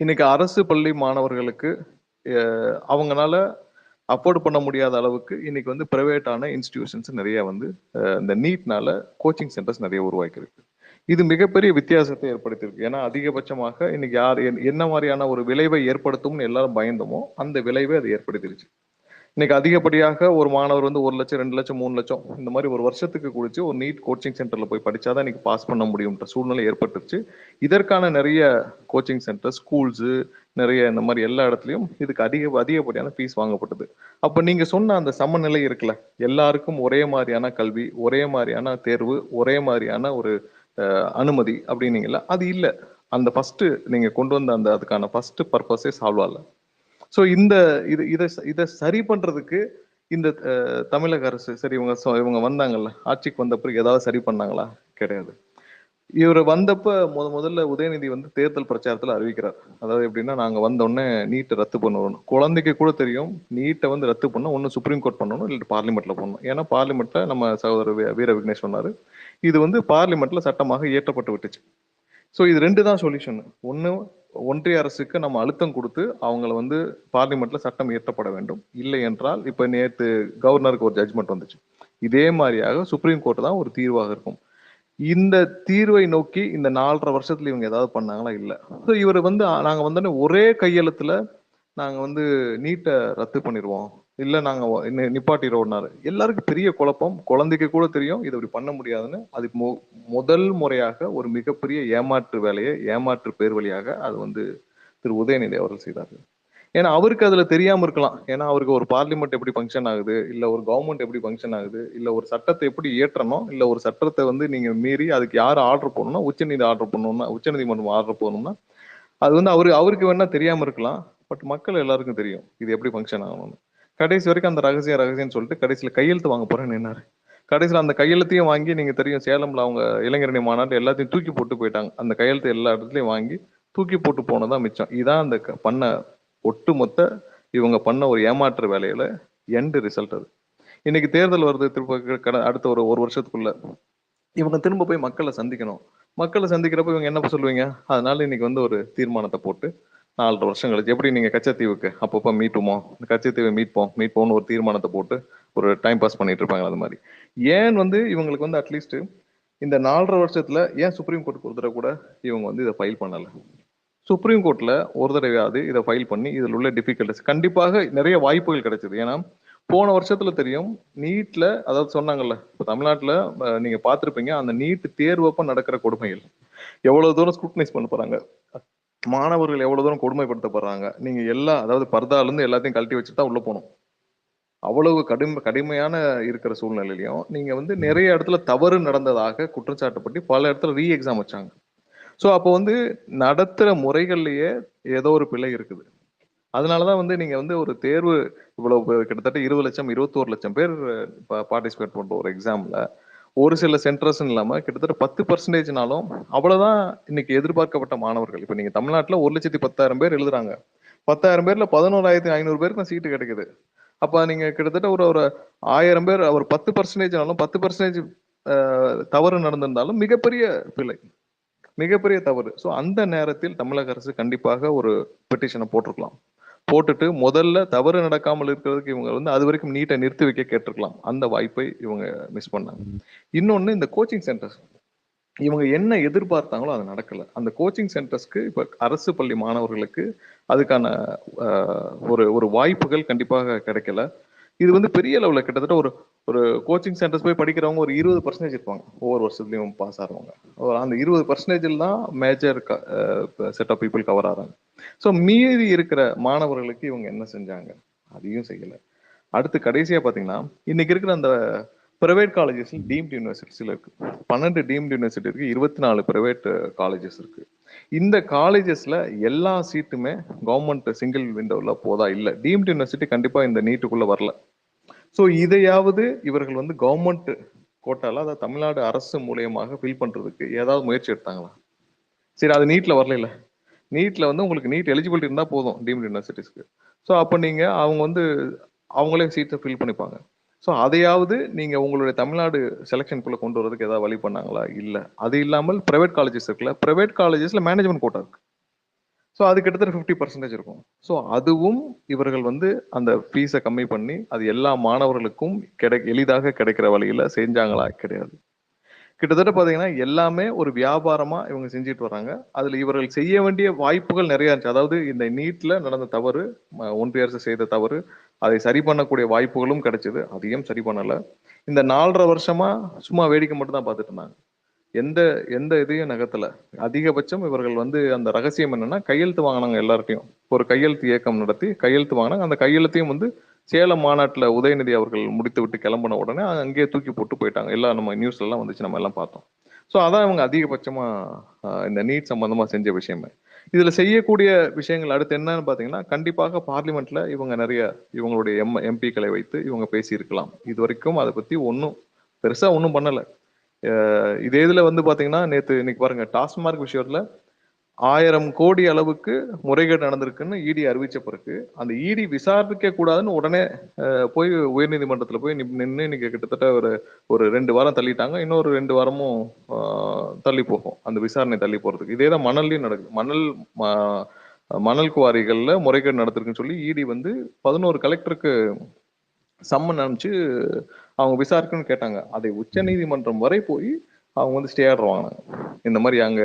Speaker 3: இன்னைக்கு அரசு பள்ளி மாணவர்களுக்கு அவங்கனால அஃபோர்ட் பண்ண முடியாத அளவுக்கு இன்னைக்கு வந்து பிரைவேட்டான இன்ஸ்டிடியூஷன்ஸ் நிறைய வந்து இந்த நீட்னால கோச்சிங் சென்டர்ஸ் நிறைய உருவாக்கியிருக்கு. இது மிகப்பெரிய வித்தியாசத்தை ஏற்படுத்தியிருக்கு. ஏன்னா அதிகபட்சமாக இன்னைக்கு யார் என்ன மாதிரியான ஒரு விளைவை ஏற்படுத்தும்னு எல்லாரும் பயந்தோமோ அந்த விளைவை அது ஏற்படுத்திருச்சு. இன்னைக்கு அதிகப்படியாக ஒரு மாணவர் வந்து 1 லட்சம் 2 லட்சம் 3 லட்சம் இந்த மாதிரி ஒரு வருஷத்துக்கு குடிச்சு ஒரு நீட் கோச்சிங் சென்டர்ல போய் படிச்சாதான் இன்னைக்கு பாஸ் பண்ண முடியும்ன்ற சூழ்நிலை ஏற்பட்டுருச்சு. இதற்கான நிறைய கோச்சிங் சென்டர் ஸ்கூல்ஸ் நிறைய இந்த மாதிரி எல்லா இடத்துலயும் இதுக்கு அதிகப்படியான ஃபீஸ் வாங்கப்பட்டது. அப்ப நீங்க சொன்ன அந்த சமநிலை இருக்குல்ல, எல்லாருக்கும் ஒரே மாதிரியான கல்வி, ஒரே மாதிரியான தேர்வு, ஒரே மாதிரியான ஒரு அனுமதி அப்படின்னீங்கல்ல, அது இல்ல. அந்த ஃபர்ஸ்ட் நீங்க கொண்டு வந்த அந்த அதுக்கான ஃபர்ஸ்ட் பர்பஸே சால்வ் ஆகல. ஸோ இந்த இதை சரி பண்றதுக்கு இந்த தமிழக அரசு சரி இவங்க வந்தாங்கல்ல ஆட்சிக்கு வந்த பிறகு ஏதாவது சரி பண்ணாங்களா? கிடையாது. இவர் வந்தப்ப முதல்ல உதயநிதி வந்து தேர்தல் பிரச்சாரத்துல அறிவிக்கிறார். அதாவது எப்படின்னா நாங்க வந்த உடனே நீட்டை ரத்து பண்ணுவோம். குழந்தைக்கு கூட தெரியும் நீட்டை வந்து ரத்து பண்ண ஒன்னு சுப்ரீம் கோர்ட் பண்ணணும் இல்ல பார்லிமெண்ட்ல பண்ணணும். ஏன்னா பார்லிமெண்ட்ல நம்ம சகோதரர் வீர விக்னேஷ் சொன்னாரு, இது வந்து பார்லிமெண்ட்ல சட்டமாக இயற்றப்பட்டு விட்டுச்சு. ஸோ இது 2 தான் சொல்யூஷன். ஒன்னு ஒன்றிய அரசுக்கு நம்ம அழுத்தம் கொடுத்து அவங்கள வந்து பார்லிமெண்ட்ல சட்டம் இயற்றப்பட வேண்டும். இல்லை என்றால் இப்ப நேத்து கவர்னருக்கு ஒரு ஜட்ஜ்மெண்ட் வந்துச்சு. இதே மாதிரியாக சுப்ரீம் கோர்ட் தான் ஒரு தீர்வாக இருக்கும். இந்த தீர்வை நோக்கி இந்த 4.5 வருஷத்துல இவங்க ஏதாவது பண்ணாங்களா? இல்ல. ஸோ இவர் வந்து நாங்க வந்தோடனே ஒரே கையெழுத்துல நாங்க வந்து நீட்டை ரத்து பண்ணிடுவோம், இல்ல நாங்க நிப்பாட்டிடுவோம்னாரு. எல்லாருக்கும் பெரிய குழப்பம். குழந்தைக்கு கூட தெரியும் இது இப்படி பண்ண முடியாதுன்னு. அதுக்கு முதல் முறையாக ஒரு மிகப்பெரிய ஏமாற்று வேலையை ஏமாற்று பேர் வழியாக அது வந்து திரு உதயநிதி அவர்கள் செய்தார். ஏன்னா அவருக்கு அதுல தெரியாம இருக்கலாம். ஏன்னா அவருக்கு ஒரு பார்லிமெண்ட் எப்படி ஃபங்க்ஷன் ஆகுது, இல்ல ஒரு கவர்மெண்ட் எப்படி ஃபங்க்ஷன் ஆகுது, இல்ல ஒரு சட்டத்தை எப்படி இயற்றணும், இல்ல ஒரு சட்டத்தை வந்து நீங்க மீறி அதுக்கு யார் ஆர்டர் பண்ணணும்னா உச்சநீதிமன்றம் ஆர்டர் பண்ணணும்னா அது வந்து அவருக்கு வேணா தெரியாம இருக்கலாம். பட் மக்கள் எல்லாருக்கும் தெரியும் இது எப்படி ஃபங்க்ஷன் ஆகணும்னு. கடைசி வரைக்கும் அந்த ரகசியம்னு சொல்லிட்டு கடைசியில கையெழுத்து வாங்க போறேன்னு நின்னாரு. கடைசியில அந்த கையெழுத்தையும் வாங்கி நீங்க தெரியும் சேலம்ல அவங்க இளைஞரணி மாநாட்டு எல்லாத்தையும் தூக்கி போட்டு போயிட்டாங்க. அந்த கையெழுத்து எல்லா இடத்துலயும் வாங்கி தூக்கி போட்டு போனதான் மிச்சம். இதான் அந்த பண்ண ஒட்டுமொத்த இவங்க பண்ண ஒரு ஏமாற்று வேலையில எண்ட் ரிசல்ட் அது. இன்னைக்கு தேர்தல் வருது திரும்ப அடுத்த ஒரு வருஷத்துக்குள்ள இவங்க திரும்ப போய் மக்களை சந்திக்கணும். மக்களை சந்திக்கிறப்ப இவங்க என்ன சொல்லுவீங்க? அதனால இன்னைக்கு வந்து ஒரு தீர்மானத்தை போட்டு 4.5 வருஷம் கழிச்சு எப்படி நீங்க கச்சத்தீவுக்கு அப்பப்ப மீட்டுமோ கச்சத்தீவை மீட்போம்னு ஒரு தீர்மானத்தை போட்டு ஒரு டைம் பாஸ் பண்ணிட்டு இருப்பாங்க. அது மாதிரி ஏன் வந்து இவங்களுக்கு வந்து அட்லீஸ்ட் இந்த 4.5 வருஷத்துல ஏன் சுப்ரீம் கோர்ட்டுக்கு ஒரு தடவை கூட இவங்க வந்து இதை ஃபைல் பண்ணல? சுப்ரீம் கோர்ட்ல ஒரு தடவையாவது இதை ஃபைல் பண்ணி இதில் உள்ள டிஃபிகல்டிஸ் கண்டிப்பாக நிறைய வாய்ப்புகள் கிடைச்சது. ஏன்னா போன வருஷத்துல தெரியும் நீட்ல அதாவது சொன்னாங்கல்ல இப்போ தமிழ்நாட்டுல நீங்க பார்த்திருப்பீங்க அந்த நீட் தேர்வப்ப நடக்கிற கொடுமைகள் எவ்வளவு தூரம் ஸ்க்ரூட்டனைஸ் பண்ண போறாங்க, மாணவர்கள் எவ்வளவு தூரம் கொடுமைப்படுத்தப்படுறாங்க. நீங்க அதாவது பர்தால இருந்து எல்லாத்தையும் கழட்டி வச்சுட்டு தான் உள்ள போகணும். அவ்வளவு கடுமையான இருக்கிற சூழ்நிலையிலையும் நீங்க வந்து நிறைய இடத்துல தவறு நடந்ததாக குற்றச்சாட்டுப்பட்டு பல இடத்துல ரீ எக்ஸாம் வச்சாங்க. ஸோ அப்போ வந்து நடத்துற முறைகள்லயே ஏதோ ஒரு பிழை இருக்குது. அதனாலதான் வந்து நீங்க வந்து ஒரு தேர்வு இவ்வளவு கிட்டத்தட்ட 20 லட்சம் 21 லட்சம் பேர் பார்ட்டிசிபேட் பண்ற ஒரு எக்ஸாம்ல ஒரு சில சென்டர்ஸ் இல்லாம கிட்டத்தட்ட 10%னாலும் அவ்வளவுதான் இன்னைக்கு எதிர்பார்க்கப்பட்ட மாணவர்கள். இப்ப நீங்க தமிழ்நாட்டுல 1,10,000 பேர் எழுதுறாங்க. 10,000 பேர்ல 11,500 பேருக்கு தான் சீட்டு கிடைக்குது. அப்ப நீங்க கிட்டத்தட்ட ஒரு ஒரு 1000 பேர் ஒரு 10%னாலும் 10% தவறு நடந்திருந்தாலும் மிகப்பெரிய பிழை, மிகப்பெரிய தவறு. ஸோ அந்த நேரத்தில் தமிழக அரசு கண்டிப்பாக ஒரு பெட்டிஷனை போட்டிருக்கலாம். போட்டுட்டு முதல்ல தவறு நடக்காமல் இருக்கிறதுக்கு இவங்க வந்து அது வரைக்கும் நீட்டை நிறுத்தி வைக்க கேட்டிருக்கலாம். அந்த வாய்ப்பை இவங்க மிஸ் பண்ணாங்க. இன்னொன்னு இந்த கோச்சிங் சென்டர்ஸ், இவங்க என்ன எதிர்பார்த்தாங்களோ அது நடக்கல. அந்த கோச்சிங் சென்டர்ஸ்க்கு இப்ப அரசு பள்ளி மாணவர்களுக்கு அதுக்கான ஒரு ஒரு வாய்ப்புகள் கண்டிப்பாக கிடைக்கல. இது வந்து பெரிய லெவல்ல கிட்டத்தட்ட ஒரு ஒரு கோச்சிங் சென்டர்ஸ் போய் படிக்கிறவங்க ஒரு 20% இருப்பாங்க ஒவ்வொரு வருஷத்துலயும் பாஸ் ஆகிறவங்க. அந்த 20% தான் major set of people cover ஆகிறாங்க. ஸோ மீறி இருக்கிற மாணவர்களுக்கு இவங்க என்ன செஞ்சாங்க? அதையும் செய்யல. அடுத்து கடைசியா பாத்தீங்கன்னா இன்னைக்கு இருக்கிற அந்த பிரைவேட் காலேஜஸ் டீம்டு யூனிவர்சிட்டிஸ்ல இருக்கு. 12 டீம்டு யூனிவர்சிட்டி இருக்கு, 24 பிரைவேட் காலேஜஸ் இருக்கு. இந்த காலேஜஸ்ல எல்லா சீட்டுமே கவர்மெண்ட் சிங்கிள் விண்டோல போதா இல்ல. டீம்டு யூனிவர்சிட்டி கண்டிப்பா இந்த நீட்டுக்குள்ள வரல. ஸோ இதையாவது இவர்கள் வந்து கவர்மெண்ட் கோட்டால, அதாவது தமிழ்நாடு அரசு மூலியமாக ஃபில் பண்றதுக்கு ஏதாவது முயற்சி எடுத்தாங்களா? சரி, அது நீட்ல வரல. நீட்ல வந்து உங்களுக்கு நீட் எலிஜிபிலிட்டி இருந்தா போதும் டீம்டு யூனிவர்சிட்டிஸ்க்கு. ஸோ அப்போ நீங்க அவங்க வந்து அவங்களே சீட்டை ஃபில் பண்ணிப்பாங்க. ஸோ அதையாவது நீங்க உங்களுடைய தமிழ்நாடு செலெக்ஷனுக்குள்ள கொண்டு வரதுக்கு ஏதாவது வழி பண்ணாங்களா? இல்ல. அது இல்லாமல் பிரைவேட் காலேஜஸ் இருக்குல்ல, பிரைவேட் காலேஜஸ்ல மேனேஜ்மெண்ட் கோட்டா இருக்கு. ஸோ அது கிட்டத்தட்ட 50% இருக்கும். ஸோ அதுவும் இவர்கள் வந்து அந்த ஃபீஸை கம்மி பண்ணி அது எல்லா மாணவர்களுக்கும் எளிதாக கிடைக்கிற வழியில செஞ்சாங்களா? கிடையாது. கிட்டத்தட்ட பாத்தீங்கன்னா எல்லாமே ஒரு வியாபாரமா இவங்க செஞ்சுட்டு வராங்க. அதுல இவர்கள் செய்ய வேண்டிய வாய்ப்புகள் நிறைய இருந்துச்சு. அதாவது இந்த நீட்ல நடந்த தவறு, ஒன்றிய அரசு செய்த தவறு, அதை சரி பண்ணக்கூடிய வாய்ப்புகளும் கிடைச்சது. அதையும் சரி பண்ணல. இந்த 4.5 வருஷமா சும்மா வேடிக்கை மட்டும் தான் பார்த்துட்டு இருந்தாங்க. எந்த எந்த இதையும் நகர்த்தல. அதிகபட்சம் இவர்கள் வந்து அந்த ரகசியம் என்னன்னா கையெழுத்து வாங்கினாங்க எல்லார்ட்டையும். ஒரு கையெழுத்து இயக்கம் நடத்தி கையெழுத்து வாங்கினாங்க. அந்த கையெழுத்தையும் வந்து சேலம் மாநாட்டுல உதயநிதி அவர்கள் முடித்து விட்டு கிளம்பின உடனே அங்கேயே தூக்கி போட்டு போயிட்டாங்க. எல்லாம் நம்ம நியூஸ்ல எல்லாம் வந்துச்சு, நம்ம எல்லாம் பார்த்தோம். ஸோ அதான் இவங்க அதிகபட்சமா இந்த நீட் சம்பந்தமா செஞ்ச விஷயமே. இதுல செய்யக்கூடிய விஷயங்கள் அடுத்து என்னன்னு பாத்தீங்கன்னா, கண்டிப்பாக பார்லிமெண்ட்ல இவங்க நிறைய இவங்களுடைய எம்பிக்களை வைத்து இவங்க பேசியிருக்கலாம். இது வரைக்கும் அதை பத்தி ஒன்றும் பெருசா ஒன்றும் பண்ணல. இதே இதுல வந்து பாத்தீங்கன்னா இன்னைக்கு பாருங்க, டாஸ்மார்க் விஷயத்துல 1000 கோடி அளவுக்கு முறைகேடு நடந்திருக்குன்னு இடி அறிவிச்ச பிறகு அந்த இடி விசாரிக்க கூடாதுன்னு உடனே போய் உயர்நீதிமன்றத்துல போய் நின்று இன்னைக்கு கிட்டத்தட்ட ஒரு 2 வாரம் தள்ளிட்டாங்க. இன்னொரு 2 வாரமும் தள்ளி போகும் அந்த விசாரணை தள்ளி போறதுக்கு. இதேதான் மணல்லையும் நடக்குது. மணல் குவாரிகள்ல முறைகேடு நடந்திருக்குன்னு சொல்லி இடி வந்து 11 கலெக்டருக்கு சம்மன் அனுப்பிச்சு அவங்க விசாரிக்கணும்னு கேட்டாங்க. அதை உச்ச நீதிமன்றம் வரை போய் அவங்க வந்து ஸ்டே ஆர்டர் வாங்கினாங்க. இந்த மாதிரி அங்க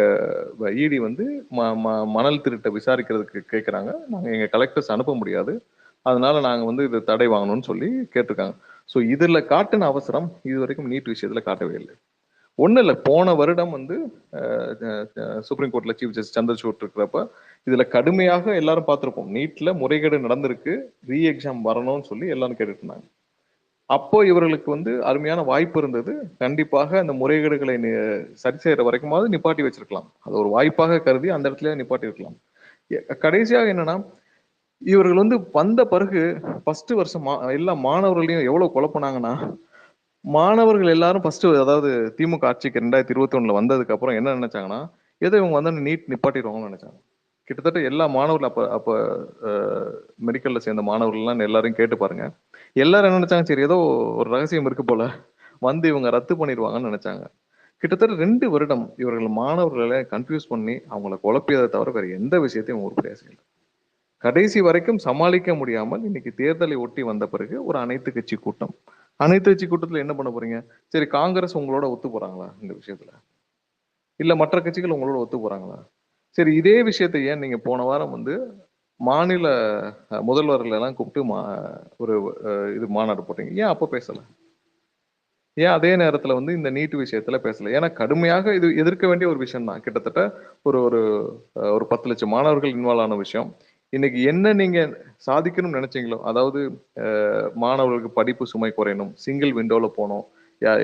Speaker 3: இடி வந்து மணல் திருட்டை விசாரிக்கிறதுக்கு கேட்குறாங்க. நாங்கள் எங்க கலெக்டர்ஸ் அனுப்ப முடியாது, அதனால நாங்க வந்து இது தடை வாங்கணும்னு சொல்லி கேட்டிருக்காங்க. ஸோ இதுல காட்டின அவசரம் இது வரைக்கும் நீட் விஷயத்துல காட்டவே இல்லை. ஒன்றும் இல்லை, போன வருடம் வந்து சுப்ரீம் கோர்ட்ல சீஃப் ஜஸ்டிஸ் சந்திரசூட் இருக்கிறப்ப இதுல கடுமையாக எல்லாரும் பார்த்திருப்போம். நீட்ல முறைகேடு நடந்திருக்கு, ரீ எக்ஸாம் வரணும்னு சொல்லி எல்லாரும் கேட்டுட்டு இருந்தாங்க. அப்போ இவர்களுக்கு வந்து அருமையான வாய்ப்பு இருந்தது. கண்டிப்பாக அந்த முறைகேடுகளை சரி செய்யற வரைக்குமாவது நிப்பாட்டி வச்சிருக்கலாம். அது ஒரு வாய்ப்பாக கருதி அந்த இடத்துல நிப்பாட்டி இருக்கலாம். கடைசியாக என்னன்னா, இவர்கள் வந்து வந்த பிறகு ஃபர்ஸ்ட் வருஷம் எல்லா மாணவர்களையும் எவ்வளவு குழப்பினாங்கன்னா, மாணவர்கள் எல்லாரும் ஃபர்ஸ்ட், அதாவது திமுக ஆட்சிக்கு 2021 வந்ததுக்கு அப்புறம் என்ன நினைச்சாங்கன்னா, ஏதோ இவங்க வந்து நீட் நிப்பாட்டிடுவாங்கன்னு நினைச்சாங்க. கிட்டத்தட்ட எல்லா மாணவர்கள் அப்ப மெடிக்கல்ல சேர்ந்த மாணவர்கள் எல்லாம் எல்லாரையும் கேட்டு பாருங்க. எல்லாரும் என்ன நினைச்சாங்க, சரி ஏதோ ஒரு ரகசியம் இருக்கு போல, வந்து இவங்க ரத்து பண்ணிடுவாங்கன்னு நினைச்சாங்க. கிட்டத்தட்ட 2 வருடம் இவர்கள் மாணவர்களை கன்ஃபியூஸ் பண்ணி அவங்களை குழப்பியதை தவிர வேற எந்த விஷயத்தையும் உருப்படியா செய்யல. கடைசி வரைக்கும் சமாளிக்க முடியாமல் இன்னைக்கு தேர்தலை ஒட்டி வந்த பிறகு ஒரு அனைத்து கட்சி கூட்டம். அனைத்து கட்சி கூட்டத்துல என்ன பண்ண போறீங்க? சரி, காங்கிரஸ் உங்களோட ஒத்து போறாங்களா இந்த விஷயத்துல? இல்ல மற்ற கட்சிகள் உங்களோட ஒத்து போறாங்களா? சரி, இதே விஷயத்தை ஏன் நீங்க போன வாரம் வந்து மாநில முதல்வர்கள் எல்லாம் கூப்பிட்டு ஒரு இது மாநாடு போட்டீங்க, ஏன் அப்ப பேசல? ஏன் அதே நேரத்துல வந்து இந்த நீட் விஷயத்துல பேசல? ஏன்னா கடுமையாக இது எதிர்க்க வேண்டிய ஒரு விஷயம் தான். கிட்டத்தட்ட ஒரு ஒரு 10 லட்சம் மாணவர்கள் இன்வால்வ் ஆன விஷயம். இன்னைக்கு என்ன நீங்க சாதிக்கணும்னு நினைச்சீங்களோ, அதாவது மாணவர்களுக்கு படிப்பு சுமை குறையணும், சிங்கிள் விண்டோல போகணும்,